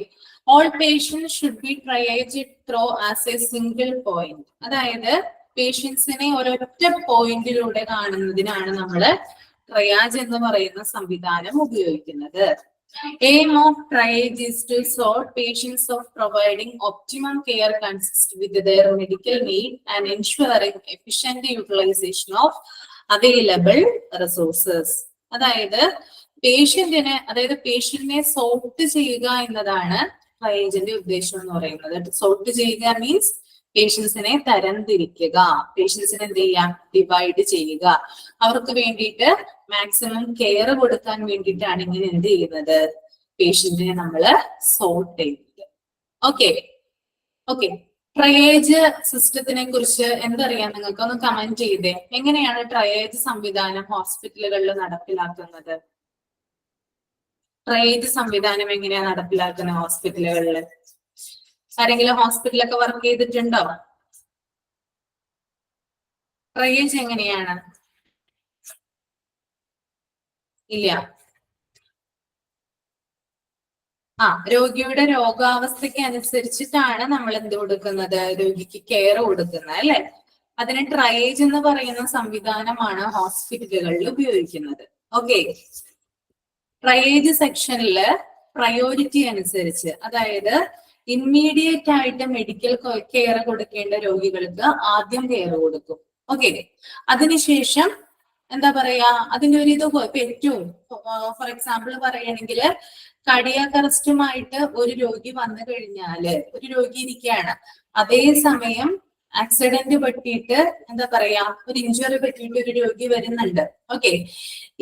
all patients should be triage through as a single point. അതായത് പേഷ്യൻസിനെ ഒരൊറ്റ പോയിന്റിലൂടെ കാണുന്നതിനാണ് നമ്മള് ട്രയാജ് എന്ന് പറയുന്ന സംവിധാനം ഉപയോഗിക്കുന്നത്. Aim of triage is to sort patients of providing optimum care consistent with their medical need and ensuring efficient utilization of available resources. അതായത് പേഷ്യന്റിനെ സോർട്ട് ചെയ്യുക എന്നതാണ് ട്രയേജിന്റെ ഉദ്ദേശം എന്ന് പറയുന്നത്. സോർട്ട് ചെയ്യുക മീൻസ് പേഷ്യൻസിനെ തരംതിരിക്കുക, പേഷ്യൻസിനെ എന്ത് ചെയ്യാം, ഡിവൈഡ് ചെയ്യുക, അവർക്ക് വേണ്ടിയിട്ട് മാക്സിമം കെയർ കൊടുക്കാൻ വേണ്ടിയിട്ടാണ് ഇങ്ങനെ എന്ത് ചെയ്യുന്നത്, പേഷ്യന്റിനെ നമ്മള് സോർട്ട് ചെയ്യുന്നത്. ഓക്കെ ഓക്കെ, ട്രയേജ് സിസ്റ്റത്തിനെ കുറിച്ച് എന്തറിയാം നിങ്ങൾക്ക്? ഒന്ന് കമന്റ് ചെയ്തേ. എങ്ങനെയാണ് ട്രയേജ് സംവിധാനം ഹോസ്പിറ്റലുകളിൽ നടപ്പിലാക്കുന്നത്? ട്രയേജ് സംവിധാനം എങ്ങനെയാ നടപ്പിലാക്കുന്നത് ഹോസ്പിറ്റലുകളിൽ? ആരെങ്കിലും ഹോസ്പിറ്റലൊക്കെ വർക്ക് ചെയ്തിട്ടുണ്ടോ? ട്രയേജ് എങ്ങനെയാണ്? ഇല്ല. രോഗിയുടെ രോഗാവസ്ഥയ്ക്ക് അനുസരിച്ചിട്ടാണ് നമ്മൾ എന്ത് കൊടുക്കുന്നത്, രോഗിക്ക് കെയർ കൊടുക്കുന്നത് അല്ലെ. അതിന് ട്രയേജ് എന്ന് പറയുന്ന സംവിധാനമാണ് ഹോസ്പിറ്റലുകളിൽ ഉപയോഗിക്കുന്നത്. ഓക്കെ, ട്രയേജ് സെക്ഷനില് പ്രയോറിറ്റി അനുസരിച്ച്, അതായത് ഇമ്മീഡിയറ്റ് ആയിട്ട് മെഡിക്കൽ കെയർ കൊടുക്കേണ്ട രോഗികൾക്ക് ആദ്യം കെയർ കൊടുക്കും. ഓക്കെ, അതിനുശേഷം എന്താ പറയാ, അതിന്റെ ഒരു ഇത് ഏറ്റവും ഫോർ എക്സാമ്പിൾ പറയുകയാണെങ്കിൽ കാർഡിയാക് അറസ്റ്റുമായിട്ട് ഒരു രോഗി വന്നു കഴിഞ്ഞാല്, ഒരു രോഗി ഇരിക്കുകയാണ്, അതേസമയം ആക്സിഡന്റ് പറ്റിയിട്ട് എന്താ പറയാ ഒരു ഇഞ്ചുറി പറ്റിയിട്ട് ഒരു രോഗി വരുന്നുണ്ട്. ഓക്കെ,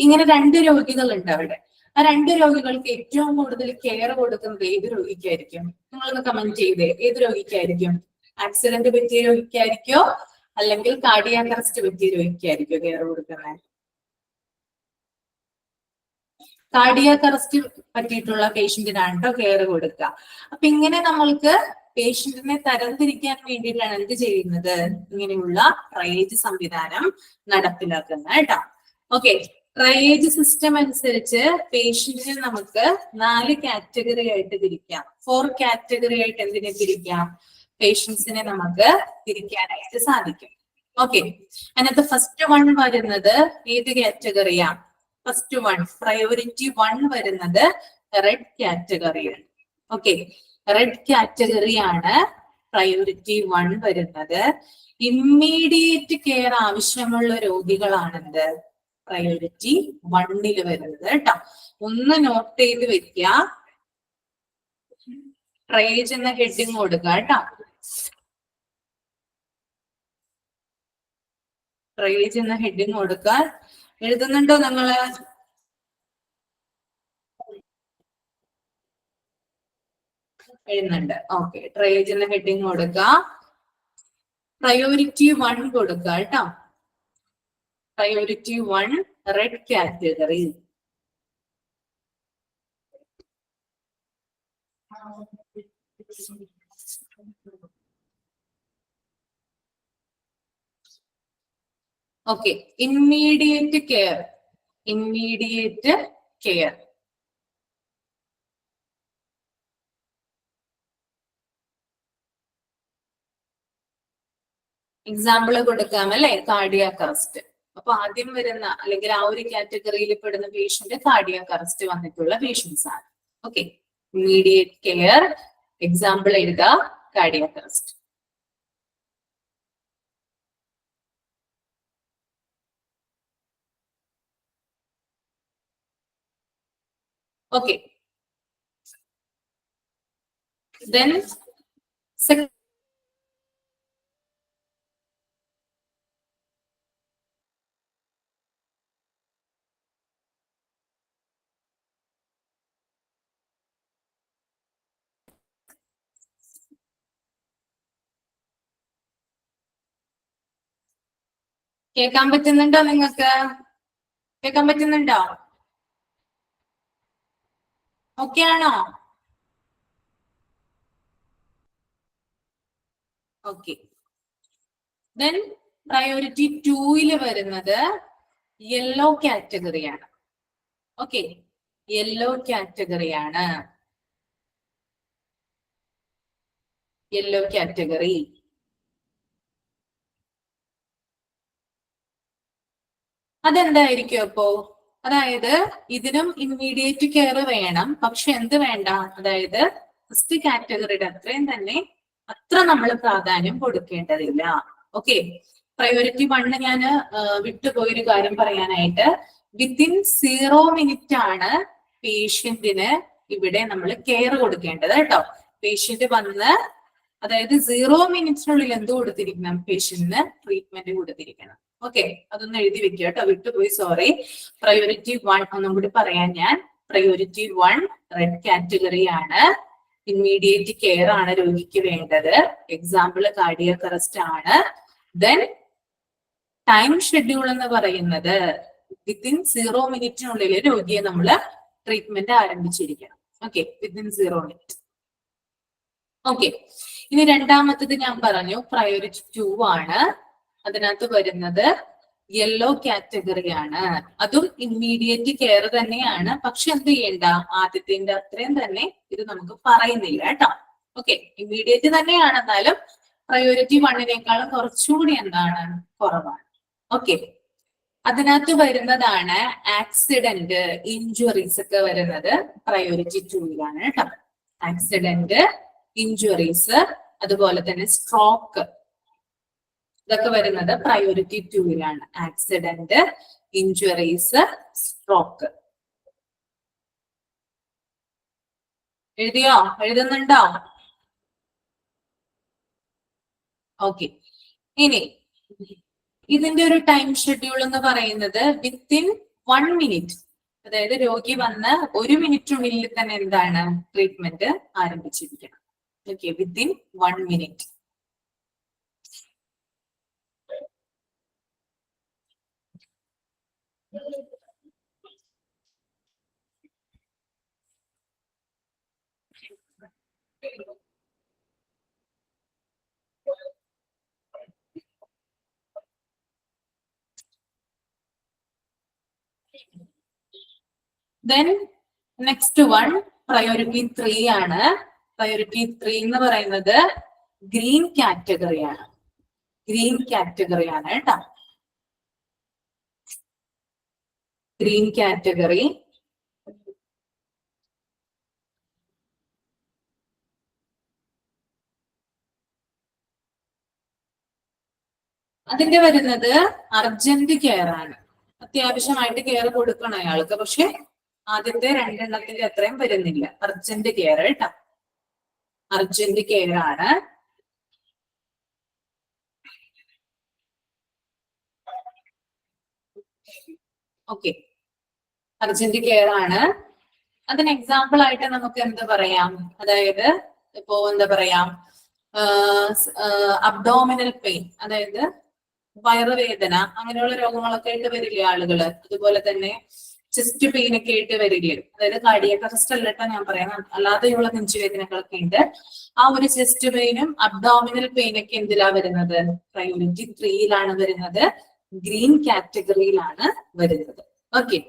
ഇങ്ങനെ 2 രോഗികളുണ്ട് അവിടെ. ആ 2 രോഗികൾക്ക് ഏറ്റവും കൂടുതൽ കെയർ കൊടുക്കുന്നത് ഏത് രോഗിക്കായിരിക്കും? നിങ്ങളൊന്ന് കമന്റ് ചെയ്തേ, ഏത് രോഗിക്കായിരിക്കും? ആക്സിഡന്റ് പറ്റിയ രോഗിക്കായിരിക്കോ അല്ലെങ്കിൽ കാർഡിയാക് അറസ്റ്റ് പറ്റിയ രോഗിക്കായിരിക്കോ കെയർ കൊടുക്കുന്നത്? കാർഡിയാക് അറസ്റ്റ് പറ്റിയിട്ടുള്ള പേഷ്യന്റിനാണ് കേട്ടോ കെയർ കൊടുക്കുക. അപ്പൊ ഇങ്ങനെ നമ്മൾക്ക് പേഷ്യന്റിനെ തരംതിരിക്കാൻ വേണ്ടിയിട്ടാണ് എന്ത് ചെയ്യുന്നത്, ഇങ്ങനെയുള്ള ട്രയേജ് സംവിധാനം നടപ്പിലാക്കുന്നത് കേട്ടോ. ഓക്കെ, ട്രയേജ് സിസ്റ്റം അനുസരിച്ച് പേഷ്യന്റിനെ നമുക്ക് 4 കാറ്റഗറി ആയിട്ട് തിരിക്കാം. 4 കാറ്റഗറി ആയിട്ട് എന്തിനെ തിരിക്കാം? പേഷ്യൻസിനെ നമുക്ക് തിരിക്കാനായിട്ട് സാധിക്കും. ഓക്കെ, അതിനകത്ത് ഫസ്റ്റ് 1 വരുന്നത് ഏത് കാറ്റഗറിയാ? ഫസ്റ്റ് 1 പ്രയോറിറ്റി 1 വരുന്നത് റെഡ് കാറ്റഗറിയാണ്. ഓക്കെ, റെഡ് കാറ്റഗറിയാണ് പ്രയോറിറ്റി 1 വരുന്നത്. ഇമ്മീഡിയറ്റ് കെയർ ആവശ്യമുള്ള രോഗികളാണെന്ത് പ്രയോറിറ്റി 1 വരുന്നത് കേട്ടോ. ഒന്ന് നോട്ട് ചെയ്ത് വെക്കുക, ട്രയേജ് എന്ന ഹെഡിങ് കൊടുക്കുക കേട്ടോ. ട്രയേജ് എന്ന ഹെഡിങ് കൊടുക്കുക. എഴുതുന്നുണ്ടോ നിങ്ങള്? എഴുതുന്നുണ്ട്. ഓക്കെ, ട്രയേജ് എന്ന ഹെഡിങ് കൊടുക്കുക. പ്രയോറിറ്റി 1 കൊടുക്കുക കേട്ടോ. Priority 1 red category. Okay, immediate care. Immediate care. Example കൊടുക്കാം അല്ലെ, കാർഡിയാക് അറസ്റ്റ്. അപ്പൊ ആദ്യം വരുന്ന അല്ലെങ്കിൽ ആ ഒരു കാറ്റഗറിയിൽ പെടുന്ന പേഷ്യന്റ് കാർഡിയാക് അറസ്റ്റ് വന്നിട്ടുള്ള പേഷ്യൻസ് ആണ്. Okay, immediate care. എക്സാമ്പിൾ എഴുതാ, കാർഡിയാക് അറസ്റ്റ്. ഓക്കെ, then കേൾക്കാൻ പറ്റുന്നുണ്ടോ? നിങ്ങൾക്ക് കേൾക്കാൻ പറ്റുന്നുണ്ടോ? ഓക്കെ ആണോ? ഓക്കെ, ദെൻ പ്രയോറിറ്റി 2 വരുന്നത് യെല്ലോ കാറ്റഗറിയാണ്. ഓക്കെ, യെല്ലോ കാറ്റഗറിയാണ്. Yellow category. അതെന്തായിരിക്കും അപ്പോ? അതായത് ഇതിനും ഇമ്മീഡിയറ്റ് കെയർ വേണം, പക്ഷെ എന്ത് വേണ്ട, അതായത് ഫസ്റ്റ് കാറ്റഗറിയുടെ അത്രയും തന്നെ അത്ര നമ്മൾ പ്രാധാന്യം കൊടുക്കേണ്ടതില്ല. ഓക്കെ, പ്രയോറിറ്റി 1 ഞാൻ വിട്ടുപോയൊരു കാര്യം പറയാനായിട്ട്, വിത്തിൻ 0 മിനിറ്റ് ആണ് പേഷ്യന്റിന് ഇവിടെ നമ്മൾ കെയർ കൊടുക്കേണ്ടത് കേട്ടോ. പേഷ്യന്റ് വന്ന് അതായത് 0 മിനിറ്റിനുള്ളിൽ എന്ത് കൊടുത്തിരിക്കണം? പേഷ്യന്റിന് ട്രീറ്റ്മെന്റ് കൊടുത്തിരിക്കണം. ഓക്കെ, അതൊന്ന് എഴുതി വെക്കുക കേട്ടോ, വിട്ടുപോയി, സോറി. പ്രയോറിറ്റി 1 ഒന്നും കൂടി പറയാൻ ഞാൻ. പ്രയോറിറ്റി 1 റെഡ് കാറ്റഗറി ആണ്. ഇമ്മീഡിയറ്റ് കെയർ ആണ് രോഗിക്ക് വേണ്ടത്. എക്സാമ്പിൾ കാർഡിയാക് അറസ്റ്റ് ആണ്. ദെൻ ടൈം ഷെഡ്യൂൾ എന്ന് പറയുന്നത് വിത്തിൻ 0 മിനിറ്റിനുള്ളിൽ രോഗിയെ നമ്മൾ ട്രീറ്റ്മെന്റ് ആരംഭിച്ചിരിക്കണം. Okay, within 0 minute. ഓക്കെ, ഇനി രണ്ടാമത്തത് ഞാൻ പറഞ്ഞു പ്രയോറിറ്റി 2 ആണ്. അതിനകത്ത് വരുന്നത് യെല്ലോ കാറ്റഗറിയാണ്. അതും ഇമ്മീഡിയറ്റ് കെയർ തന്നെയാണ്. പക്ഷെ എന്ത് ചെയ്യണ്ട, ആദ്യത്തിന്റെ അത്രയും തന്നെ ഇത് നമുക്ക് പറയുന്നില്ല കേട്ടോ. ഓക്കെ, ഇമ്മീഡിയറ്റ് തന്നെയാണ്, എന്നാലും പ്രയോറിറ്റി 1നേക്കാളും കുറച്ചുകൂടി എന്താണ്, കുറവാണ്. ഓക്കെ, അതിനകത്ത് വരുന്നതാണ് ആക്സിഡന്റ്, ഇഞ്ചുറീസ് ഒക്കെ വരുന്നത് പ്രയോറിറ്റി 2ലാണ് കേട്ടോ. ആക്സിഡന്റ്, ഇഞ്ചുറീസ്, അതുപോലെ തന്നെ സ്ട്രോക്ക്, ഇതൊക്കെ വരുന്നത് പ്രയോറിറ്റി 2ലാണ്. Accident, injuries, stroke. എഴുതിയോ? എഴുതുന്നുണ്ടോ? ഓക്കെ, ഇനി ഇതിന്റെ ഒരു ടൈം ഷെഡ്യൂൾ എന്ന് പറയുന്നത് വിത്തിൻ 1 മിനിറ്റ്, അതായത് രോഗി വന്ന് 1 മിനിറ്റിനുള്ളിൽ തന്നെ എന്താണ്, ട്രീറ്റ്മെന്റ് ആരംഭിച്ചിരിക്കണം. Okay, within 1 minute. Then next one priority 3 ആണ്. പ്രയോറിറ്റി 3 എന്ന് പറയുന്നത് ഗ്രീൻ കാറ്റഗറിയാണ്. ഗ്രീൻ കാറ്റഗറിയാണ് കേട്ടോ. Green category. അതിന്റെ വരുന്നത് അർജന്റ് കെയർ ആണ്. അത്യാവശ്യമായിട്ട് കെയർ കൊടുക്കണം അയാൾക്ക്, പക്ഷെ ആദ്യത്തെ 2 എണ്ണത്തിന്റെ അത്രയും വരുന്നില്ല. അർജന്റ് കെയർ കേട്ടോ, അർജന്റ് കെയർ ആണ്. ഓക്കെ, അർജന്റ് കെയർ ആണ്. അതിന് എക്സാമ്പിൾ ആയിട്ട് നമുക്ക് എന്ത് പറയാം, അതായത് ഇപ്പോ എന്താ പറയാം, അബ്ഡോമിനൽ പെയിൻ, അതായത് വയറുവേദന, അങ്ങനെയുള്ള രോഗങ്ങളൊക്കെ ആയിട്ട് വരില്ലേ ആളുകള്. അതുപോലെ തന്നെ ചെസ്റ്റ് പെയിൻ ഒക്കെ ആയിട്ട് വരില്ലേ, അതായത് കാർഡിയക് അറസ്റ്റ് അല്ലട്ടോ ഞാൻ പറയാം, അല്ലാതെയുള്ള നെഞ്ചുവേദനകളൊക്കെ ഉണ്ട്. ആ ഒരു ചെസ്റ്റ് പെയിനും അബ്ഡോമിനൽ പെയിൻ ഒക്കെ എന്തിലാ വരുന്നത്, പ്രയോറിറ്റി 3യിലാണ് വരുന്നത്, ഗ്രീൻ കാറ്റഗറിയിലാണ് വരുന്നത്. ഓക്കെ,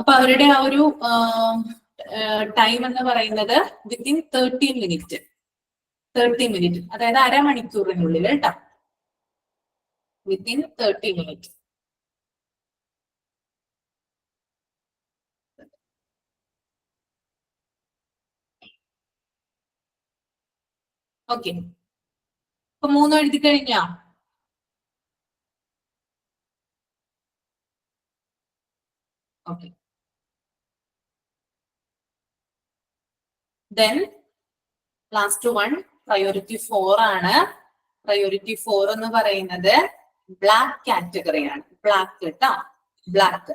അപ്പൊ അവരുടെ ആ ഒരു ടൈം എന്ന് പറയുന്നത് വിത്തിൻ 30 മിനിറ്റ്, 30 മിനിറ്റ്, അതായത് അരമണിക്കൂറിനുള്ളിൽ കേട്ടോ, വിത്തിൻ 30 മിനിറ്റ്. ഓക്കെ, അപ്പൊ 3 എഴുതി കഴിഞ്ഞാ? Okay, then last one priority 4 ആണ്. പ്രയോറിറ്റി 4 എന്ന് പറയുന്നത് ബ്ലാക്ക് കാറ്റഗറിയാണ്. ബ്ലാക്ക് കേട്ടോ, ബ്ലാക്ക്,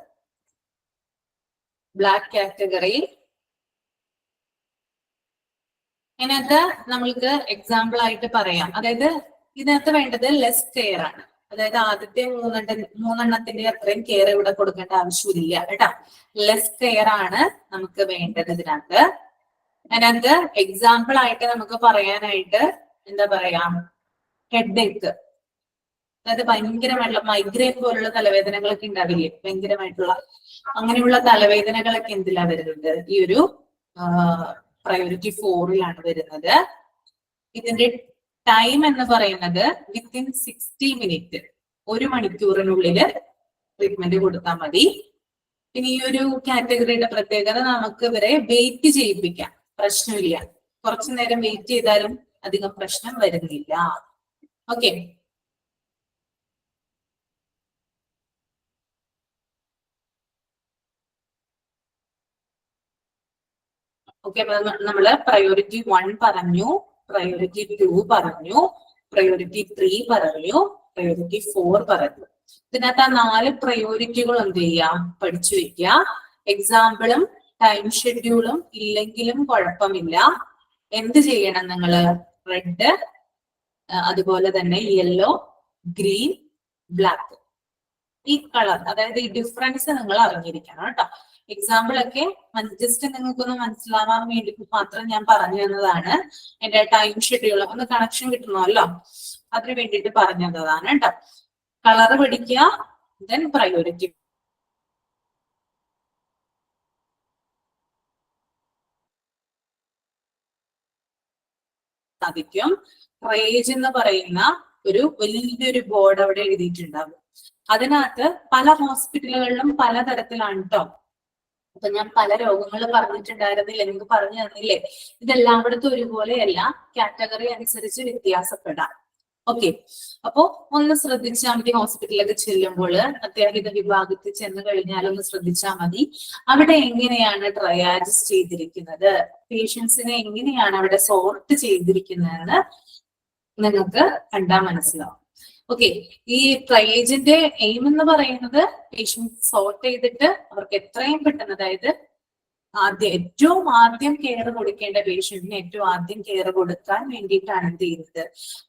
ബ്ലാക്ക് കാറ്റഗറി. ഇതിനകത്ത് നമ്മൾക്ക് എക്സാമ്പിൾ ആയിട്ട് പറയാം, അതായത് ഇതിനകത്ത് വേണ്ടത് ലെസ് കെയർ ആണ്. അതായത് ആദ്യത്തെ 3 അത്രയും കെയർ ഇവിടെ കൊടുക്കേണ്ട ആവശ്യമില്ല കേട്ടോ. ലെസ് കെയർ ആണ് നമുക്ക് വേണ്ടത് ഇതിനകത്ത്. അതിനകത്ത് എക്സാമ്പിൾ ആയിട്ട് നമുക്ക് പറയാനായിട്ട് എന്താ പറയാ, ഹെഡ് ഏക്ക്, അതായത് ഭയങ്കരമായിട്ടുള്ള മൈഗ്രെയിൻ പോലുള്ള തലവേദനകളൊക്കെ ഉണ്ടാവില്ലേ, ഭയങ്കരമായിട്ടുള്ള അങ്ങനെയുള്ള തലവേദനകളൊക്കെ എന്തിലാ വരുന്നത്, ഈ ഒരു പ്രയോറിറ്റി 4ലാണ് വരുന്നത്. ഇതിന്റെ ടൈം എന്ന് പറയുന്നത് വിത്തിൻ 60 മിനിറ്റ്, 1 മണിക്കൂറിനുള്ളിൽ ട്രീറ്റ്മെന്റ് കൊടുത്താൽ മതി. പിന്നെ ഈ ഒരു കാറ്റഗറിയുടെ പ്രത്യേകത, നമുക്ക് ഇവരെ വെയിറ്റ് ചെയ്യിപ്പിക്കാം, പ്രശ്നമില്ല. കുറച്ചു നേരം വെയിറ്റ് ചെയ്താലും അധികം പ്രശ്നം വരുന്നില്ല. ഓക്കെ, ഓക്കെ, നമ്മള് പ്രയോറിറ്റി 1 പറഞ്ഞു, പ്രയോറിറ്റി 2 പറഞ്ഞു, പ്രയോറിറ്റി 3 പറഞ്ഞു, പ്രയോറിറ്റി 4 പറഞ്ഞു. ഇതിനകത്ത് ആ 4 പ്രയോറിറ്റികൾ എന്ത് ചെയ്യാം, പഠിച്ചു വെക്കുക. എക്സാമ്പിളും ടൈം ഷെഡ്യൂളും ഇല്ലെങ്കിലും കുഴപ്പമില്ല. എന്ത് ചെയ്യണം നിങ്ങള്, റെഡ്, അതുപോലെ തന്നെ യെല്ലോ, ഗ്രീൻ, ബ്ലാക്ക്, ഈ കളർ, അതായത് ഈ ഡിഫറൻസ് നിങ്ങൾ അറിഞ്ഞിരിക്കണം കേട്ടോ. എക്സാമ്പിൾ ഒക്കെ ജസ്റ്റ് നിങ്ങൾക്കൊന്ന് മനസ്സിലാവാൻ വേണ്ടി മാത്രം ഞാൻ പറഞ്ഞു തന്നതാണ്. എന്റെ ടൈം ഷെഡ്യൂൾ ഒന്ന് കണക്ഷൻ കിട്ടണമല്ലോ, അതിന് വേണ്ടിയിട്ട് പറഞ്ഞു തന്നതാണ് കേട്ടോ. കളർ പഠിക്കുക, ദെൻ പ്രയോറിറ്റി സാധിക്കും. ട്രയേജ് എന്ന് പറയുന്ന ഒരു വലിയൊരു ബോർഡ് അവിടെ എഴുതിയിട്ടുണ്ടാവും. അതിനകത്ത് പല ഹോസ്പിറ്റലുകളിലും പലതരത്തിലാണ് കേട്ടോ. അപ്പൊ ഞാൻ പല രോഗങ്ങൾ പറഞ്ഞിട്ടുണ്ടായിരുന്നില്ല, നിങ്ങൾക്ക് പറഞ്ഞു തന്നില്ലേ? ഇതെല്ലാം ഇവിടുത്തെ ഒരുപോലെയല്ല, കാറ്റഗറി അനുസരിച്ച് വ്യത്യാസപ്പെടാം. ഓക്കെ, അപ്പോ ഒന്ന് ശ്രദ്ധിച്ചാൽ മതി. ഹോസ്പിറ്റലിലൊക്കെ ചെല്ലുമ്പോൾ അത്യാഹിത വിഭാഗത്തിൽ ചെന്ന് കഴിഞ്ഞാൽ ഒന്ന് ശ്രദ്ധിച്ചാൽ മതി. അവിടെ എങ്ങനെയാണ് ട്രയാജ് ചെയ്തിരിക്കുന്നത്, പേഷ്യൻസിനെ എങ്ങനെയാണ് അവിടെ സോർട്ട് ചെയ്തിരിക്കുന്നതെന്ന് നിങ്ങൾക്ക് കണ്ടാൽ മനസ്സിലാവും. ഓക്കെ, ഈ ട്രയേജിന്റെ എയിം എന്ന് പറയുന്നത് പേഷ്യൻസ് സോർട്ട് ചെയ്തിട്ട് അവർക്ക് എത്രയും പെട്ടെന്ന്, അതായത് ഏറ്റവും ആദ്യം കെയർ കൊടുക്കേണ്ട പേഷ്യന്റിന് ഏറ്റവും ആദ്യം കെയർ കൊടുക്കാൻ വേണ്ടിയിട്ടാണ് എന്ത് ചെയ്യുന്നത്,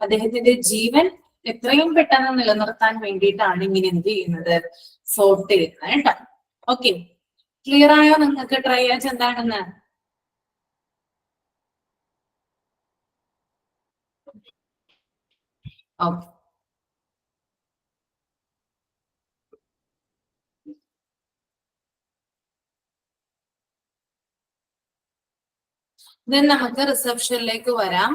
അദ്ദേഹത്തിന്റെ ജീവൻ എത്രയും പെട്ടെന്ന് നിലനിർത്താൻ വേണ്ടിയിട്ടാണ് ഇങ്ങനെ എന്ത് ചെയ്യുന്നത്, സോർട്ട് ചെയ്യുന്നത് കേട്ടോ. ഓക്കെ, ക്ലിയർ ആയോ നിങ്ങൾക്ക് ട്രയാജ് എന്താണെന്ന്? ഓക്കെ, ദെൻ നമുക്ക് റിസപ്ഷനിലേക്ക് വരാം.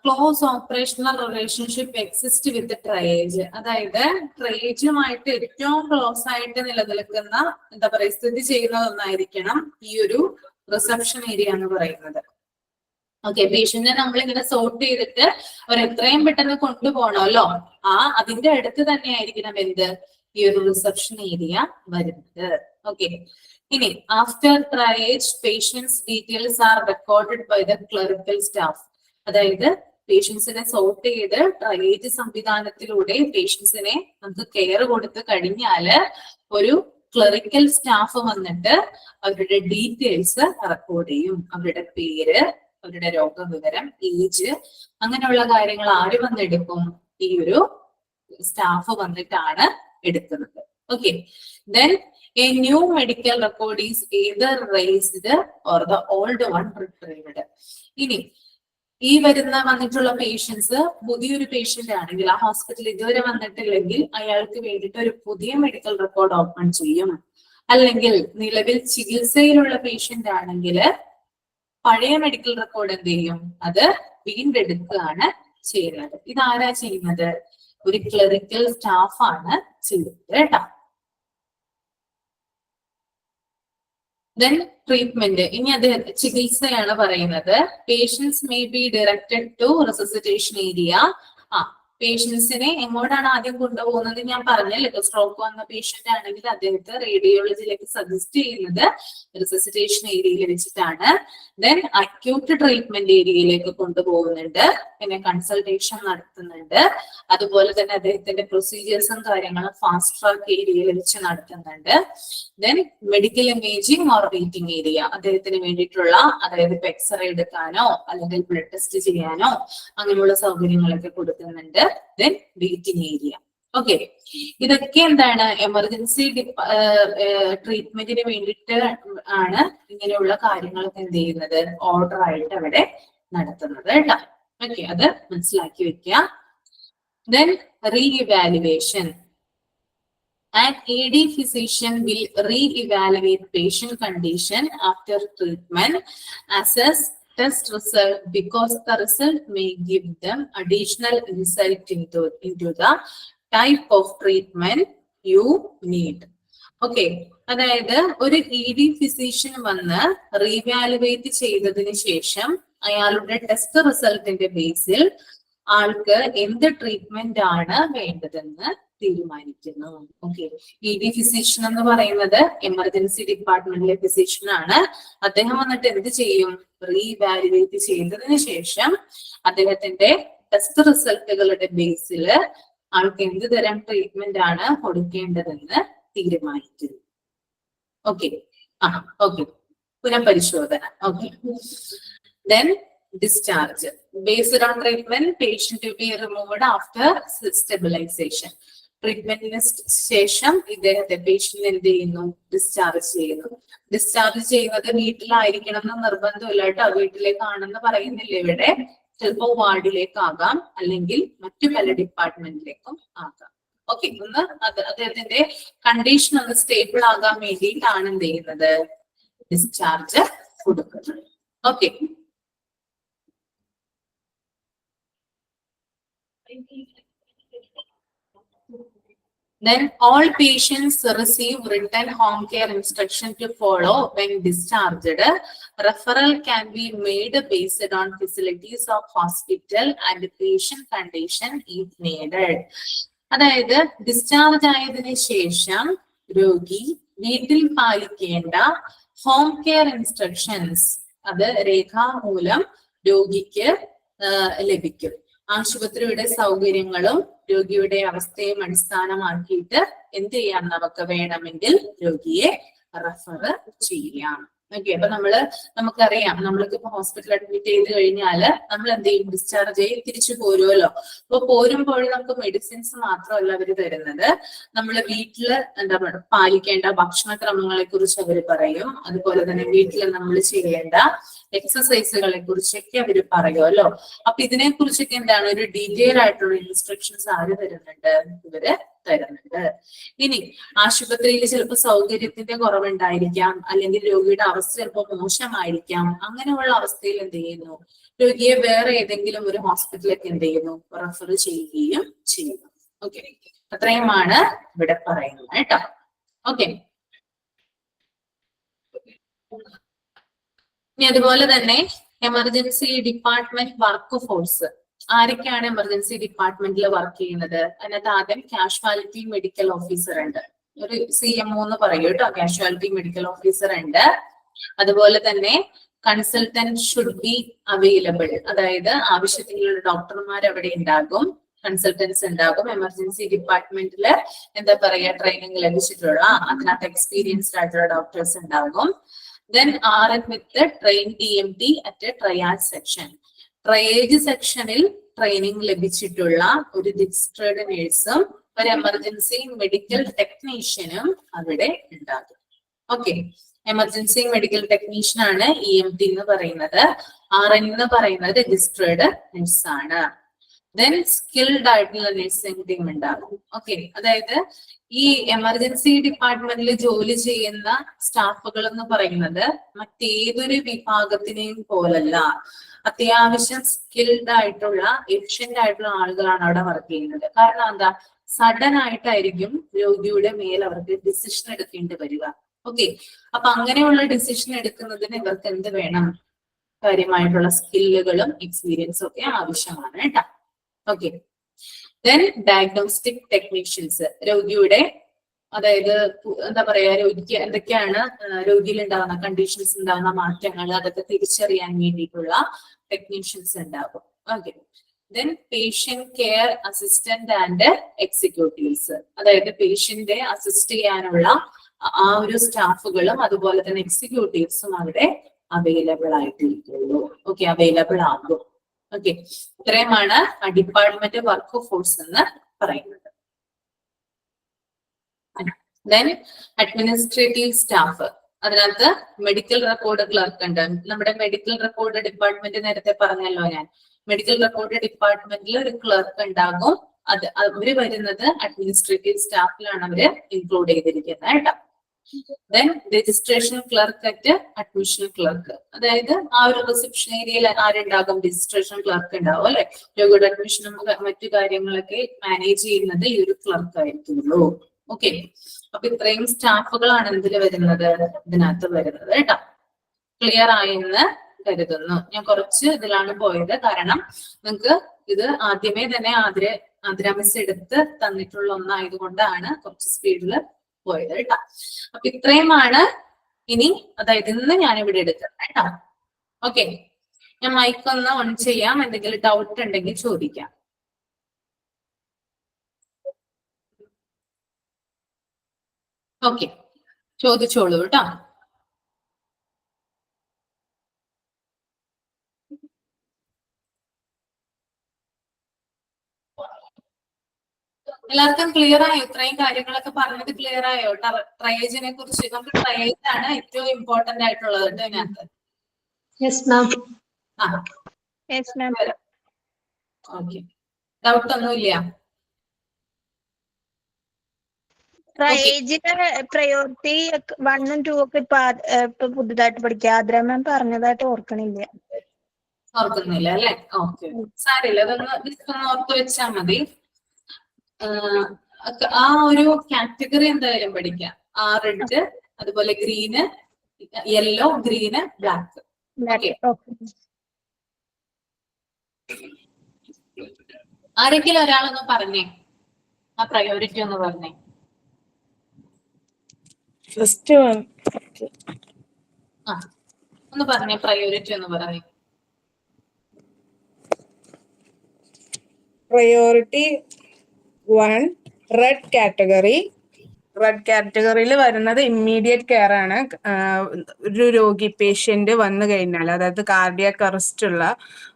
ക്ലോസ് ഓപ്പറേഷണൽ റിലേഷൻഷിപ്പ് എക്സിസ്റ്റ് വിത്ത് ട്രയേജ്, അതായത് ട്രയേജുമായിട്ട് ഏറ്റവും ക്ലോസ് ആയിട്ട് നിലനിൽക്കുന്ന, എന്താ പറയുക, സ്ഥിതി ചെയ്യുന്ന ഒന്നായിരിക്കണം ഈ ഒരു റിസപ്ഷൻ ഏരിയ എന്ന് പറയുന്നത്. ഓക്കെ, പേഷ്യന്റിനെ നമ്മളിങ്ങനെ സോർട്ട് ചെയ്തിട്ട് അവർ എത്രയും പെട്ടെന്ന് കൊണ്ടുപോകണമല്ലോ, അതിന്റെ അടുത്ത് തന്നെ ആയിരിക്കണം എന്ത്, ഈ ഒരു റിസപ്ഷൻ ഏരിയ വരുന്നത്. ഓക്കെ, ഇനി after triage patients details are recorded by the clerical staff, അതായത് പേഷ്യൻസിനെ സോർട്ട് ചെയ്ത് ട്രയേജ് സംവിധാനത്തിലൂടെ പേഷ്യൻസിനെ നമുക്ക് കെയർ കൊടുത്ത് കഴിഞ്ഞാല് ഒരു ക്ലറിക്കൽ സ്റ്റാഫ് വന്നിട്ട് അവരുടെ ഡീറ്റെയിൽസ് റെക്കോർഡ് ചെയ്യും. അവരുടെ പേര്, അവരുടെ രോഗവിവരം, ഏജ്, അങ്ങനെയുള്ള കാര്യങ്ങൾ ആര് വന്നെടുക്കും, ഈ ഒരു സ്റ്റാഫ് വന്നിട്ടാണ് എടുക്കുന്നത്. Okay, then a new medical record is either raised or the old one retrieved. ഇനി ഈ വന്നിട്ടുള്ള പേഷ്യൻസ് പുതിയൊരു പേഷ്യന്റ് ആണെങ്കിൽ, ആ ഹോസ്പിറ്റലിൽ ഇതുവരെ വന്നിട്ടില്ലെങ്കിൽ അയാൾക്ക് വേണ്ടിയിട്ട് ഒരു പുതിയ മെഡിക്കൽ റെക്കോർഡ് ഓപ്പൺ ചെയ്യും. അല്ലെങ്കിൽ നിലവിൽ ചികിത്സയിലുള്ള പേഷ്യന്റ് ആണെങ്കിൽ പഴയ മെഡിക്കൽ റെക്കോർഡ് എന്ത് ചെയ്യും, അത് വീണ്ടെടുക്കുകയാണ് ചെയ്യുന്നത്. ഇതാരാ ചെയ്യുന്നത്, ഒരു ക്ലറിക്കൽ സ്റ്റാഫാണ് ചെയ്യുന്നത് കേട്ടോ. ദെൻ ട്രീറ്റ്മെന്റ്, ഇനി അത് ചികിത്സയാണ് പറയുന്നത്. Patients may be directed to resuscitation area. പേഷ്യൻസിനെ എങ്ങോട്ടാണ് ആദ്യം കൊണ്ടുപോകുന്നത് ഞാൻ പറഞ്ഞല്ലോ. സ്ട്രോക്ക് വന്ന പേഷ്യന്റ് ആണെങ്കിൽ അദ്ദേഹത്തെ റേഡിയോളജിയിലേക്ക് സജസ്റ്റ് ചെയ്യുന്നത് റിസസിറ്റേഷൻ ഏരിയയിൽ വെച്ചിട്ടാണ്. ദെൻ അക്യൂട്ട് ട്രീറ്റ്മെന്റ് ഏരിയയിലേക്ക് കൊണ്ടുപോകുന്നുണ്ട്, പിന്നെ കൺസൾട്ടേഷൻ നടത്തുന്നുണ്ട്. അതുപോലെ തന്നെ അദ്ദേഹത്തിന്റെ പ്രൊസീജിയേഴ്സും കാര്യങ്ങളും ഫാസ്റ്റ് ട്രാക്ക് ഏരിയയിൽ വെച്ച് നടത്തുന്നുണ്ട്. Then medical imaging or waiting area, അദ്ദേഹത്തിന് വേണ്ടിയിട്ടുള്ള, അതായത് ഇപ്പൊ എക്സ്റേ എടുക്കാനോ അല്ലെങ്കിൽ ബ്ലഡ് ടെസ്റ്റ് ചെയ്യാനോ അങ്ങനെയുള്ള സൗകര്യങ്ങളൊക്കെ കൊടുക്കുന്നുണ്ട്. Then waiting area. ഓക്കെ, ഇതൊക്കെ എന്താണ്, എമർജൻസി ട്രീറ്റ്മെന്റിന് വേണ്ടിയിട്ട് ആണ് ഇങ്ങനെയുള്ള കാര്യങ്ങളൊക്കെ എന്ത് ചെയ്യുന്നത്, ഓർഡർ ആയിട്ട് അവിടെ നടത്തുന്നത് കേട്ടോ. ഓക്കെ, അത് മനസ്സിലാക്കി വെക്കുക. Then റീഇവാലുവേഷൻ. An ED physician will re-evaluate patient condition after treatment, assess test result because the result may give them additional insight into the type of treatment you need. Okay, അതായത് ഒരു ED physician വന്ന് re-evaluate ചെയ്തതിന് ശേഷം അയാളുടെ test റിസൾട്ടിന്റെ ബേസിൽ ആൾക്ക് എന്ത് treatment ആണ് വേണ്ടതെന്ന് തീരുമാനിക്കുന്നു. ഓക്കെ, ED ഫിസിഷ്യൻ എന്ന് പറയുന്നത് എമർജൻസി ഡിപ്പാർട്ട്മെന്റിലെ ഫിസിഷ്യൻ ആണ്. അദ്ദേഹം വന്നിട്ട് എന്ത് ചെയ്യും, റീവാലുവേറ്റ് ചെയ്തതിനു ശേഷം അദ്ദേഹത്തിന്റെ ടെസ്റ്റ് റിസൾട്ടുകളുടെ ബേസിൽ ആൾക്ക് എന്ത് തരം ട്രീറ്റ്മെന്റ് ആണ് കൊടുക്കേണ്ടതെന്ന് തീരുമാനിക്കുന്നു. ഓക്കെ, ഓക്കെ, പുനഃപരിശോധന. Okay, then discharge. Based on treatment, patient to be removed after stabilization. ട്രീറ്റ്മെന്റിന് ശേഷം ഇദ്ദേഹത്തെ പേഷ്യന്റ് എന്ത് ചെയ്യുന്നു? ഡിസ്ചാർജ് ചെയ്യുന്നു. ഡിസ്ചാർജ് ചെയ്യുന്നത് വീട്ടിലായിരിക്കണം എന്ന് നിർബന്ധമില്ല കേട്ടോ. വീട്ടിലേക്കാണെന്ന് പറയുന്നില്ല ഇവിടെ. ചിലപ്പോ വാർഡിലേക്കാകാം, അല്ലെങ്കിൽ മറ്റു പല ഡിപ്പാർട്ട്മെന്റിലേക്കും ആകാം. ഓക്കെ, ഒന്ന് അദ്ദേഹത്തിന്റെ കണ്ടീഷൻ ഒന്ന് സ്റ്റേബിൾ ആകാൻ വേണ്ടിയിട്ടാണ് എന്ത് ചെയ്യുന്നത്? ഡിസ്ചാർജ് കൊടുക്കുന്നത്. Okay, then all patients receive written home care instruction to follow when discharged. Referral can be made based on facilities of hospital and patient condition if needed. അതായത് discharge ആയതിനു ശേഷം രോഗി വീട്ടിൽ പാലിക്കേണ്ട ഹോം കെയർ ഇൻസ്ട്രക്ഷൻസ് അത് രേഖാമൂലം രോഗിക്ക് ലഭിക്കും. ആശുപത്രിയുടെ സൗകര്യങ്ങളും രോഗിയുടെ അവസ്ഥയും അടിസ്ഥാനമാക്കിയിട്ട് എന്ത് ചെയ്യാം? നമുക്ക് വേണമെങ്കിൽ രോഗിയെ റെഫർ ചെയ്യാം. ഓക്കെ, അപ്പൊ നമുക്കറിയാം, നമ്മൾക്ക് ഇപ്പൊ ഹോസ്പിറ്റലിൽ അഡ്മിറ്റ് ചെയ്ത് കഴിഞ്ഞാല് നമ്മൾ എന്ത് ചെയ്യും? ഡിസ്ചാർജ് ചെയ്ത് തിരിച്ചു പോരുമല്ലോ. അപ്പൊ പോരുമ്പോൾ നമുക്ക് മെഡിസിൻസ് മാത്രമല്ല അവര് തരുന്നത്, നമ്മൾ വീട്ടില് എന്താ പറയുക പാലിക്കേണ്ട ഭക്ഷണക്രമങ്ങളെ കുറിച്ച് അവര് പറയും. അതുപോലെ തന്നെ വീട്ടിൽ നമ്മൾ ചെയ്യേണ്ട എക്സസൈസുകളെ കുറിച്ചൊക്കെ അവര് പറയുമല്ലോ. അപ്പൊ ഇതിനെ കുറിച്ചൊക്കെ എന്താണ് ഒരു ഡീറ്റെയിൽ ആയിട്ടുള്ള ഇൻസ്ട്രക്ഷൻസ് ആര് തരുന്നുണ്ട്? ഇവര് തരുന്നുണ്ട്. ഇനി ആശുപത്രിയിൽ ചിലപ്പോൾ സൗകര്യത്തിന്റെ കുറവുണ്ടായിരിക്കാം, അല്ലെങ്കിൽ രോഗിയുടെ അവസ്ഥ ചിലപ്പോൾ മോശമായിരിക്കാം. അങ്ങനെയുള്ള അവസ്ഥയിൽ എന്ത് ചെയ്യുന്നു? രോഗിയെ വേറെ ഏതെങ്കിലും ഒരു ഹോസ്പിറ്റലിലേക്ക് എന്ത് ചെയ്യുന്നു? റെഫർ ചെയ്യുകയും ചെയ്യുന്നു. ഓക്കെ, അത്രയുമാണ് ഇവിടെ പറയുന്നത് കേട്ടോ. ഓക്കെ, ഇനി അതുപോലെ തന്നെ എമർജൻസി ഡിപ്പാർട്ട്മെന്റ് വർക്ക് ഫോഴ്സ്. ആരൊക്കെയാണ് എമർജൻസി ഡിപ്പാർട്ട്മെന്റിൽ വർക്ക് ചെയ്യുന്നത്? അതിനകത്ത് ആദ്യം കാഷ്വാലിറ്റി മെഡിക്കൽ ഓഫീസർ ഉണ്ട്, ഒരു CMO എന്ന് പറയൂ കേട്ടോ. കാഷ്വാലിറ്റി മെഡിക്കൽ ഓഫീസർ ഉണ്ട്. അതുപോലെ തന്നെ കൺസൾട്ടന്റ് ഷുഡ് ബി അവൈലബിൾ, അതായത് ആവശ്യത്തിനുള്ള ഡോക്ടർമാർ അവിടെ ഉണ്ടാകും, കൺസൾട്ടൻസ് ഉണ്ടാകും. എമർജൻസി ഡിപ്പാർട്ട്മെന്റിൽ എന്താ പറയാ ട്രെയിനിങ് ലഭിച്ചിട്ടുള്ള അതിനകത്ത് എക്സ്പീരിയൻസ്ഡ് ആയിട്ടുള്ള ഡോക്ടേഴ്സ് ഉണ്ടാകും. Then RN with the trained EMT at a triage section. Triage സെക്ഷനിൽ ട്രെയിനിങ് ലഭിച്ചിട്ടുള്ള ഒരു രജിസ്ട്രേഡ് നേഴ്സും ഒരു എമർജൻസി മെഡിക്കൽ ടെക്നീഷ്യനും അവിടെ ഉണ്ടാകും. ഓക്കെ, എമർജൻസി മെഡിക്കൽ ടെക്നീഷ്യൻ ആണ് EMT എന്ന് പറയുന്നത്. RN എന്ന് പറയുന്നത് രജിസ്ട്രേഡ് നേഴ്സ് ആണ്. ദെൻ സ്കിൽഡ് ആയിട്ടുള്ള നഴ്സിംഗ് ടീം ഉണ്ടാകും. ഓക്കെ, അതായത് ഈ എമർജൻസി ഡിപ്പാർട്ട്മെന്റിൽ ജോലി ചെയ്യുന്ന സ്റ്റാഫുകൾ എന്ന് പറയുന്നത് മറ്റേതൊരു വിഭാഗത്തിനെയും പോലല്ല. അത്യാവശ്യം സ്കിൽഡ് ആയിട്ടുള്ള എഫിഷ്യന്റ് ആയിട്ടുള്ള ആളുകളാണ് അവിടെ വർക്ക് ചെയ്യുന്നത്. കാരണം എന്താ? സഡൻ ആയിട്ടായിരിക്കും രോഗിയുടെ മേൽ അവർക്ക് ഡിസിഷൻ എടുക്കേണ്ടി വരിക. ഓക്കെ, അപ്പൊ അങ്ങനെയുള്ള ഡിസിഷൻ എടുക്കുന്നതിന് ഇവർക്ക് എന്ത് വേണം? കാര്യമായിട്ടുള്ള സ്കില്ലുകളും എക്സ്പീരിയൻസും ഒക്കെ ആവശ്യമാണ് കേട്ടോ. ഓക്കെ, ദെൻ ഡയഗ്നോസ്റ്റിക് ടെക്നീഷ്യൻസ്, രോഗിയുടെ അതായത് എന്താ പറയാ രോഗിക്ക് എന്തൊക്കെയാണ് രോഗിയിൽ ഉണ്ടാകുന്ന കണ്ടീഷൻസ്, ഉണ്ടാകുന്ന മാറ്റങ്ങൾ, അതൊക്കെ തിരിച്ചറിയാൻ വേണ്ടിയിട്ടുള്ള ടെക്നീഷ്യൻസ് ഉണ്ടാകും. Okay, then patient care assistant and executives, അതായത് പേഷ്യന്റിനെ അസിസ്റ്റ് ചെയ്യാനുള്ള ആ ഒരു സ്റ്റാഫുകളും അതുപോലെ തന്നെ എക്സിക്യൂട്ടീവ്സും അവിടെ അവൈലബിൾ ആയിട്ടിരിക്കുള്ളൂ. ഓക്കെ, അവൈലബിൾ ആകും. ഓക്കെ, ഇത്രയുമാണ് ഡിപ്പാർട്ട്മെന്റ് വർക്ക് ഫോഴ്സ് എന്ന് പറയുന്നത്. ദെൻ അഡ്മിനിസ്ട്രേറ്റീവ് സ്റ്റാഫ്, അതിനകത്ത് മെഡിക്കൽ റെക്കോർഡ് ക്ലർക്ക് ഉണ്ട്. നമ്മുടെ മെഡിക്കൽ റെക്കോർഡ് ഡിപ്പാർട്ട്മെന്റ് നേരത്തെ പറഞ്ഞല്ലോ ഞാൻ. മെഡിക്കൽ റെക്കോർഡ് ഡിപ്പാർട്ട്മെന്റിൽ ഒരു ക്ലർക്ക് ഉണ്ടാകും. അവര് വരുന്നത് അഡ്മിനിസ്ട്രേറ്റീവ് സ്റ്റാഫിലാണ് അവര് ഇൻക്ലൂഡ് ചെയ്തിരിക്കുന്നത് കേട്ടോ. Then registration clerk at admission clerk, അതായത് ആ ഒരു റിസപ്ഷൻ ഏരിയയിൽ ആരുണ്ടാകും? രജിസ്ട്രേഷൻ ക്ലർക്ക് ഉണ്ടാവും അല്ലെ. രോഗിയുടെ അഡ്മിഷനും മറ്റു കാര്യങ്ങളൊക്കെ മാനേജ് ചെയ്യുന്നത് ഈ ഒരു ക്ലർക്ക് ആയിരിക്കുള്ളൂ. ഓക്കെ, അപ്പൊ ഇത്രയും സ്റ്റാഫുകളാണ് എന്തിൽ വരുന്നത്? ഇതിനകത്ത് വരുന്നത് കേട്ടോ. ക്ലിയർ ആയെന്ന് കരുതുന്നു. ഞാൻ കുറച്ച് ഇതിലാണ് പോയത്, കാരണം നിങ്ങൾക്ക് ഇത് ആദ്യമേ തന്നെ ആതിര മിസ് എടുത്ത് തന്നിട്ടുള്ള ഒന്നായതുകൊണ്ടാണ് കുറച്ച് സ്പീഡിൽ പോയത് കേട്ടോ. അപ്പൊ ഇത്രയുമാണ് ഇനി, അതായത് ഇന്ന് ഞാൻ ഇവിടെ എടുക്കുന്നത് കേട്ടോ. ഓക്കെ, ഞാൻ മൈക്ക് ഒന്ന് ഓൺ ചെയ്യാം, എന്തെങ്കിലും ഡൗട്ട് ഉണ്ടെങ്കിൽ ചോദിക്കാം. ഓക്കെ, ചോദിച്ചോളൂ കേട്ടോ. എല്ലാവർക്കും ക്ലിയർ ആയോ? ഇത്രയും കാര്യങ്ങളൊക്കെ പറഞ്ഞത് ക്ലിയർ ആയോ? ട്രയേജിനെ കുറിച്ച് നമുക്ക് ട്രയേജ് ആണ് ഏറ്റവും ഇമ്പോർട്ടന്റ് ആയിട്ടുള്ളത് കേട്ടോ ഇതിനകത്ത്. ആ ഓക്കെ, ഡൗട്ട് ഒന്നുമില്ല. ട്രയേജിന്റെ പ്രയോറിറ്റി 1 ഉം 2 ഒക്കെ ഇപ്പൊ പുതുതായിട്ട് പഠിക്കുക. ആദ്രം മാം പറഞ്ഞതായിട്ട് ഓർക്കണില്ല. ഓർക്കുന്നില്ല അല്ലെ? ഓക്കെ, സാരില്ല, അതൊന്ന് ഓർത്ത് വെച്ചാൽ മതി. ആ ഒരു കാറ്റഗറി എന്തായാലും പഠിക്കാം. ആ റെഡ്, അതുപോലെ ഗ്രീന്, യെല്ലോ, ഗ്രീന്, ബ്ലാക്ക്. ആരെങ്കിലും ഒരാളൊന്ന് പറഞ്ഞേ, ആ പ്രയോറിറ്റി ഒന്ന് പറഞ്ഞേ. ഫസ്റ്റ് വൺ ആ ഒന്ന് പറഞ്ഞേ, പ്രയോറിറ്റി ഒന്ന് പറഞ്ഞേ. Priority 1 red category. റെഡ് കാറ്റഗറിയിൽ വരുന്നത് ഇമ്മീഡിയറ്റ് കെയർ ആണ്. ഒരു രോഗി പേഷ്യന്റ് വന്നു കഴിഞ്ഞാൽ, അതായത് കാർഡിയാക് അറസ്റ്റ് ഉള്ള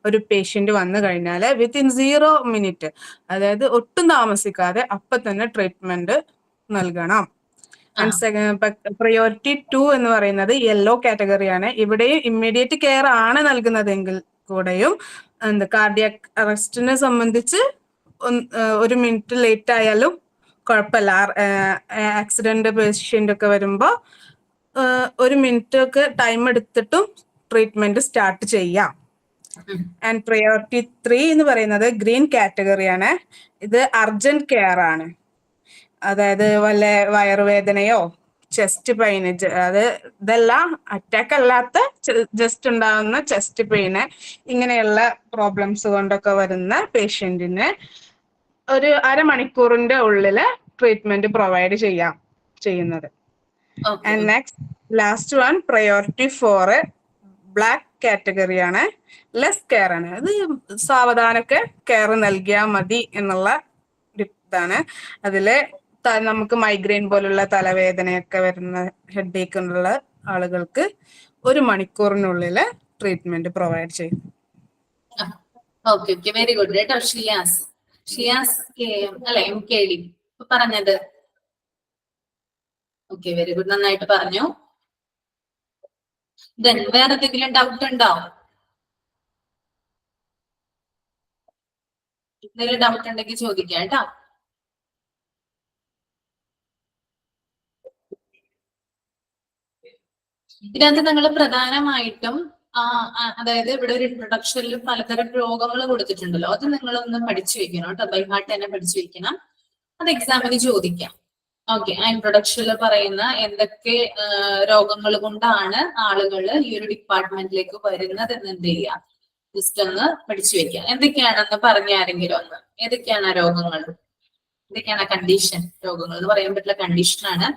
ഒരു പേഷ്യന്റ് വന്നു കഴിഞ്ഞാൽ വിത്തിൻ 0 മിനിറ്റ്, അതായത് ഒട്ടും താമസിക്കാതെ അപ്പൊ തന്നെ ട്രീറ്റ്മെന്റ് നൽകണം. പ്രയോറിറ്റി 2 എന്ന് പറയുന്നത് യെല്ലോ കാറ്റഗറിയാണ്. ഇവിടെയും ഇമ്മീഡിയറ്റ് കെയർ ആണ് നൽകുന്നതെങ്കിൽ കൂടെയും കാർഡിയാക് അറസ്റ്റിനെ സംബന്ധിച്ച് 1 മിനിറ്റ് ലേറ്റ് ആയാലും കുഴപ്പമില്ല. ആക്സിഡന്റ് പേഷ്യന്റ് ഒക്കെ വരുമ്പോ 1 മിനിറ്റ് ഒക്കെ ടൈം എടുത്തിട്ടും ട്രീറ്റ്മെന്റ് സ്റ്റാർട്ട് ചെയ്യാം. ആൻഡ് പ്രയോറിറ്റി 3 എന്ന് പറയുന്നത് ഗ്രീൻ കാറ്റഗറിയാണ്. ഇത് അർജന്റ് കെയർ ആണ്. അതായത് വല്ല വയറുവേദനയോ ചെസ്റ്റ് പെയിന്, അത് ഇതെല്ലാം അറ്റാക്ക് അല്ലാത്ത ജസ്റ്റ് ഉണ്ടാകുന്ന ചെസ്റ്റ് പെയിന്, ഇങ്ങനെയുള്ള പ്രോബ്ലംസ് കൊണ്ടൊക്കെ വരുന്ന പേഷ്യന്റിന് ഒരു അരമണിക്കൂറിന്റെ ഉള്ളില് ട്രീറ്റ്മെന്റ് പ്രൊവൈഡ് ചെയ്യുന്നത്. And next last one priority 4 black കാറ്റഗറിയാണ്. ലെസ് കെയർ ആണ്. അത് സാവധാനൊക്കെ കെയർ നൽകിയാൽ മതി എന്നുള്ള ഇതാണ്. അതില് നമുക്ക് മൈഗ്രെയിൻ പോലുള്ള തലവേദനയൊക്കെ വരുന്ന ഹെഡേക്ക് ഉള്ള ആളുകൾക്ക് 1 മണിക്കൂറിനുള്ളിൽ ട്രീറ്റ്മെന്റ് പ്രൊവൈഡ് ചെയ്യും. ഓക്കെ, വെരി ഗുഡ് കേട്ടോ. ഷിയാസ് അല്ലെ, MKD പറഞ്ഞത്. ഓക്കെ, വെരി ഗുഡ്, നന്നായിട്ട് പറഞ്ഞു. ദെൻ വേറെ എന്തെങ്കിലും ഡൗട്ട് ഉണ്ടോ? എന്തെങ്കിലും ഡൗട്ട് ഉണ്ടെങ്കിൽ ചോദിക്കാം കേട്ടോ. ഇതിനകത്ത് നിങ്ങൾ പ്രധാനമായിട്ടും അതായത് ഇവിടെ ഒരു ഇൻട്രൊഡക്ഷനിൽ പലതരം രോഗങ്ങൾ കൊടുത്തിട്ടുണ്ടല്ലോ, അത് നിങ്ങളൊന്ന് പഠിച്ചു വെക്കണം കേട്ടോ. ബൈ ഹാർട്ട് തന്നെ പഠിച്ചു വെക്കണം. അത് എക്സാമിന് ചോദിക്കാം. ഓക്കെ, ആ ഇൻട്രൊഡക്ഷനിൽ പറയുന്ന എന്തൊക്കെ രോഗങ്ങൾ കൊണ്ടാണ് ആളുകൾ ഈ ഒരു ഡിപ്പാർട്ട്മെന്റിലേക്ക് വരുന്നത് എന്ന് എന്ത് ചെയ്യുക, ജസ്റ്റ് ഒന്ന് പഠിച്ചു വെക്കുക. എന്തൊക്കെയാണെന്ന് പറഞ്ഞ ആരെങ്കിലും ഒന്ന്, ഏതൊക്കെയാണ് ആ രോഗങ്ങൾ, എന്തൊക്കെയാണ് കണ്ടീഷൻ? രോഗങ്ങൾ എന്ന് പറയാൻ പറ്റില്ല, കണ്ടീഷനാണ്.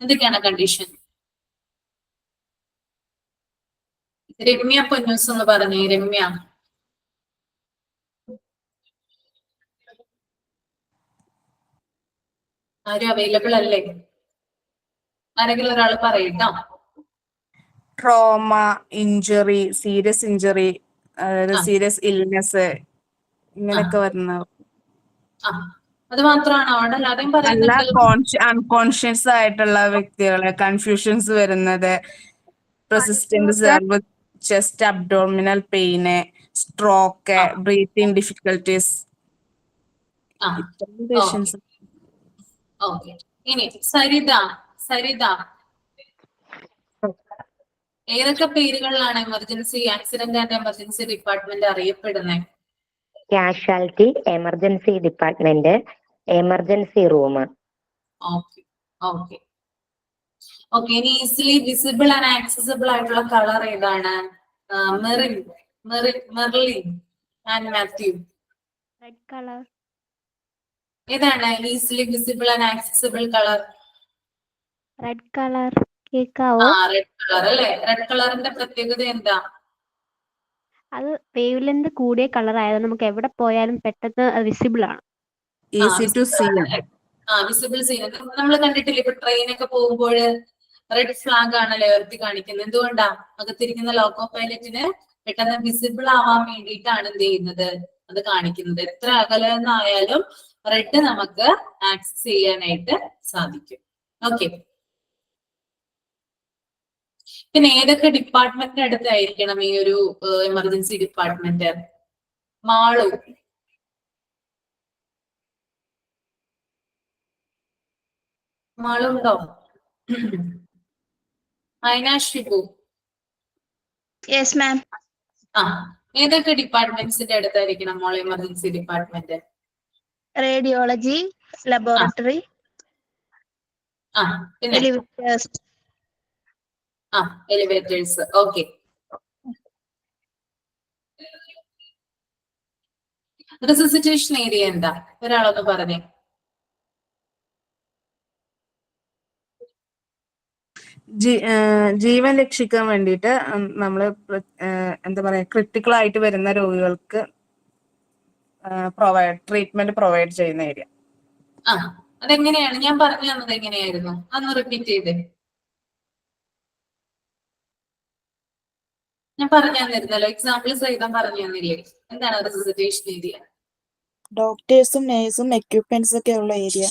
എന്തൊക്കെയാണ് കണ്ടീഷൻ? രമ്യ പൊന്നൂസ് എന്ന് പറഞ്ഞേ. രമ്യ, ആരും അവൈലബിൾ അല്ലേ? ആരെങ്കിലും ഒരാൾ പറയട്ടോ. ട്രോമ, ഇഞ്ചുറി, സീരിയസ് ഇഞ്ചുറി, അതായത് സീരിയസ് ഇൽനെസ്, ഇങ്ങനെയൊക്കെ വരുന്ന. അത് മാത്രമാണോ? അവിടെ അല്ല, അൺകോൺഷ്യസ് ആയിട്ടുള്ള വ്യക്തികള്, കൺഫ്യൂഷൻസ് വരുന്നത്, റെസിസ്റ്റന്റ് സെർവ്, chest abdominal pain, stroke, breathing difficulties. ഇനി സരിത ഏതൊക്കെ പേരുകളിലാണ് emergency accident and emergency department അറിയപ്പെടുന്നത്? Casualty, emergency department, emergency room. Okay, ഇനി easily visible and accessible colour കളർ ഏതാണ്? Merlin and Mathew, red colour. ഏതാണ് easily visible and accessible colour? Red colour. കേക്കാവോ? Red colour അല്ലേ? റെഡ് കളറിന്റെ പ്രത്യേകത എന്താ? അത് വേവ് ലെങ്ത് കൂടിയ കളർ ആയതുകൊണ്ട് നമുക്ക് എവിടെ പോയാലും പെട്ടെന്ന് വിസിബിൾ ആണ്. വിസിബിൾ സീൻ നമ്മൾ കണ്ടിട്ടില്ല. ഇപ്പൊ ട്രെയിനൊക്കെ പോകുമ്പോൾ റെഡ് ഫ്ലാഗ് ആണല്ലോ ഉയർത്തി കാണിക്കുന്നത്. എന്തുകൊണ്ടാ? അകത്തിരിക്കുന്ന ലോക്കോ പൈലറ്റിന് പെട്ടെന്ന് വിസിബിൾ ആവാൻ വേണ്ടിയിട്ടാണ് എന്ത് ചെയ്യുന്നത്, അത് കാണിക്കുന്നത്. എത്ര അകലെന്നായാലും റെഡ് നമുക്ക് ആക്സസ് ചെയ്യാനായിട്ട് സാധിക്കും. ഓക്കെ, പിന്നെ ഏതൊക്കെ ഡിപ്പാർട്ട്മെന്റിന്റെ അടുത്തായിരിക്കണം ഈ ഒരു എമർജൻസി ഡിപ്പാർട്ട്മെന്റ്? മാളു, മാളു ഉണ്ടോ? Ayana, Shibu, yes ma'am. ആ ഏതൊക്കെ ഡിപ്പാർട്ട്മെന്റ്സിന്റെ അടുത്തായിരിക്കണം മോൾ എമർജൻസി ഡിപ്പാർട്ട്മെന്റ്? റേഡിയോളജി, ലബോറട്ടറി, ആ പിന്നെ elevators. Elevators. Okay, resuscitation area എന്താ? ഒരാളൊന്ന് പറഞ്ഞേ. ജീവൻ രക്ഷിക്കാൻ വേണ്ടിയിട്ട് നമ്മള് എന്താ പറയാ, ക്രിട്ടിക്കൽ ആയിട്ട് വരുന്ന രോഗികൾക്ക് ട്രീറ്റ്മെന്റ് പ്രൊവൈഡ് ചെയ്യുന്ന ഏരിയ. അതെങ്ങനെയാണ്? ഞാൻ പറഞ്ഞു തന്നത് എങ്ങനെയായിരുന്നു? അന്ന് റിപ്പീറ്റ് ചെയ്തേ. ഞാൻ പറഞ്ഞു തന്നിരുന്നല്ലോ, എക്സാമ്പിൾ സഹിതം പറഞ്ഞു തന്നില്ലേ? എന്താണ് റിസസിറ്റേഷൻ ഏരിയ? ഡോക്ടേഴ്സും നേഴ്സും എക്യുപ്മെന്റ്സ് ഒക്കെ ഉള്ള ഏരിയ.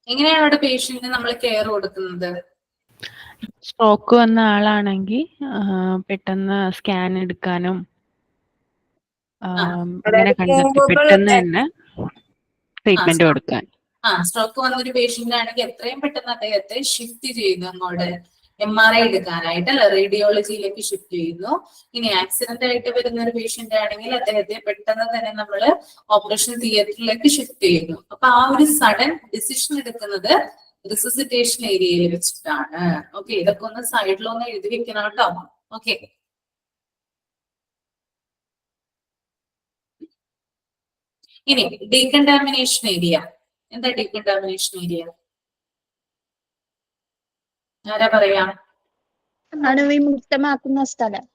എങ്ങനെയാണ് അവിടെ പേഷ്യന്റിന് നമ്മൾ കെയർ കൊടുക്കുന്നത്? സ്ട്രോക്ക് വന്ന ആളാണെങ്കിൽ പെട്ടെന്ന് സ്കാൻ എടുക്കാനും അങ്ങനെ കണ്ടെത്തി പെട്ടെന്ന് തന്നെ ട്രീറ്റ്മെന്റ് കൊടുക്കാൻ. സ്ട്രോക്ക് വന്നൊരു പേഷ്യന്റ് ആണെങ്കിൽ എത്രയും പെട്ടെന്ന് അദ്ദേഹത്തെ ഷിഫ്റ്റ് ചെയ്യുന്നു അങ്ങോട്ട് MRI എടുക്കാനായിട്ട്, അല്ല റേഡിയോളജിയിലേക്ക് ഷിഫ്റ്റ് ചെയ്യുന്നു. ഇനി ആക്സിഡന്റ് ആയിട്ട് വരുന്ന ഒരു പേഷ്യന്റ് ആണെങ്കിൽ അദ്ദേഹത്തെ പെട്ടെന്ന് തന്നെ നമ്മൾ ഓപ്പറേഷൻ തിയേറ്ററിലേക്ക് ഷിഫ്റ്റ് ചെയ്യുന്നു. അപ്പൊ ആ ഒരു സഡൻ ഡിസിഷൻ എടുക്കുന്നത് റിസസിറ്റേഷൻ ഏരിയയിൽ വെച്ചിട്ടാണ്. ഓക്കെ, ഇതൊക്കെ ഒന്ന് സൈഡിലൊന്ന് എഴുതി വെക്കണം കേട്ടോ. ഓക്കെ, ഇനി ഡീകണ്ടാമിനേഷൻ ഏരിയ. എന്താ ഡീകണ്ടാമിനേഷൻ ഏരിയ? ആരാ പറയാ? അണുവിമുക്തമാക്കുന്ന സ്ഥലം.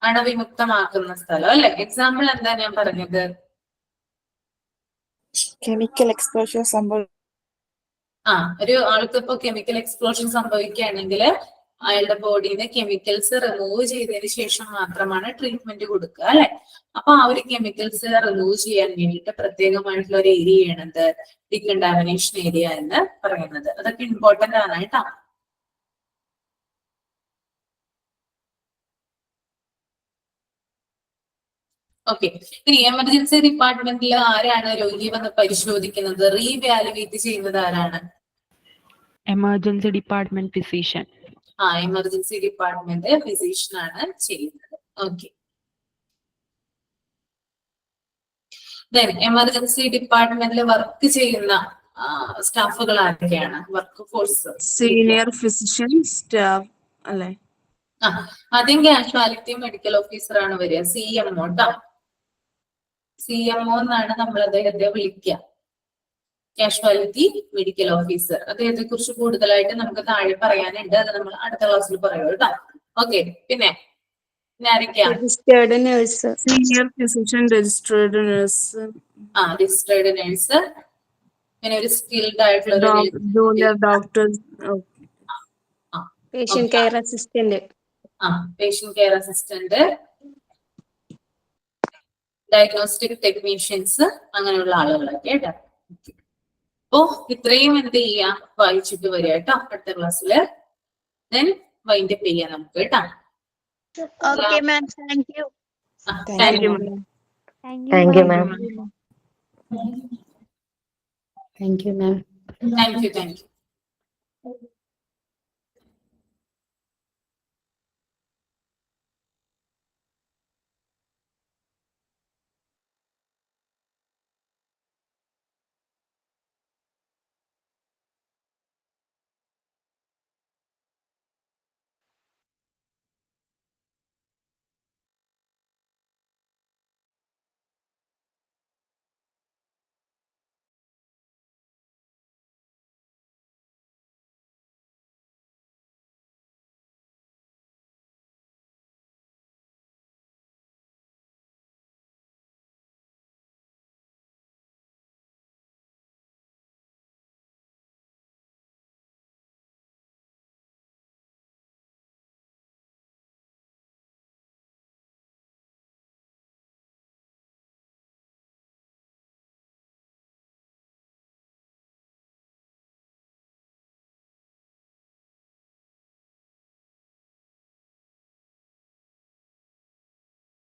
അണുവിമുക്തമാക്കുന്ന സ്ഥലം അല്ലെ? എക്സാമ്പിൾ എന്താ ഞാൻ പറഞ്ഞത്? കെമിക്കൽ എക്സ്പോഷർ ഒരു ആൾക്ക് ഇപ്പൊ കെമിക്കൽ എക്സ്പ്ലോഷൻ സംഭവിക്കുകയാണെങ്കിൽ അയാളുടെ ബോഡിയിൽ നിന്ന് കെമിക്കൽസ് റിമൂവ് ചെയ്തതിന് ശേഷം മാത്രമാണ് ട്രീറ്റ്മെന്റ് കൊടുക്കുക, അല്ലെ? അപ്പൊ ആ ഒരു കെമിക്കൽസ് റിമൂവ് ചെയ്യാൻ വേണ്ടിയിട്ട് പ്രത്യേകമായിട്ടുള്ള ഒരു ഏരിയയാണ് എന്ത്? ഡീകണ്ടാമിനേഷൻ ഏരിയ എന്ന് പറയുന്നത്. അതൊക്കെ ഇമ്പോർട്ടന്റ് ആണ് കേട്ടോ. ഓക്കെ, ഇനി എമർജൻസി ഡിപ്പാർട്ട്മെന്റിൽ ആരാണ് രോഗി വന്ന് പരിശോധിക്കുന്നത്? റീവാലുവേറ്റ് ചെയ്യുന്നത് ആരാണ്? Emergency department physician. Emergency department physician ആണ് ചെയ്യുന്നത്. ഓക്കെ, എമർജൻസി ഡിപ്പാർട്ട്മെന്റിൽ വർക്ക് ചെയ്യുന്ന സ്റ്റാഫുകൾ ആരൊക്കെയാണ്? Work force senior physician staff അല്ലെ? ആദ്യം കാഷ്വാലിറ്റി മെഡിക്കൽ ഓഫീസർ ആണ് വരിക, CMO ട്ടോ. CMO എന്നാണ് നമ്മൾ അദ്ദേഹത്തെ വിളിക്കുക, കാഷ്വാലിറ്റി മെഡിക്കൽ ഓഫീസർ. അദ്ദേഹത്തെ കുറിച്ച് കൂടുതലായിട്ട് നമുക്ക് താഴെ പറയാനുണ്ട്, അത് നമ്മൾ അടുത്ത ക്ലാസ്സിൽ പറയും കേട്ടോ. ഓക്കെ, പിന്നെ ആരൊക്കെയാണ്? Registered nurse, senior physician, registered nurse, registered nurse, പിന്നെ ഒരു സ്കിൽഡ് ആയിട്ടുള്ള junior doctor, patient care assistant, patient care assistant, diagnostic technicians, അങ്ങനെയുള്ള ആളുകളൊക്കെ കേട്ടോ. അപ്പോ ഇത്രയും എന്ത് ചെയ്യാം? വായിച്ചിട്ട് വരിക കേട്ടോ അടുത്ത ക്ലാസ്സിൽ. ദെൻ വൈൻഡ് അപ്പ് ചെയ്യാം നമുക്ക് കേട്ടോ. Okay ma'am, thank you. Thank you. Thank you ma'am. Thank you.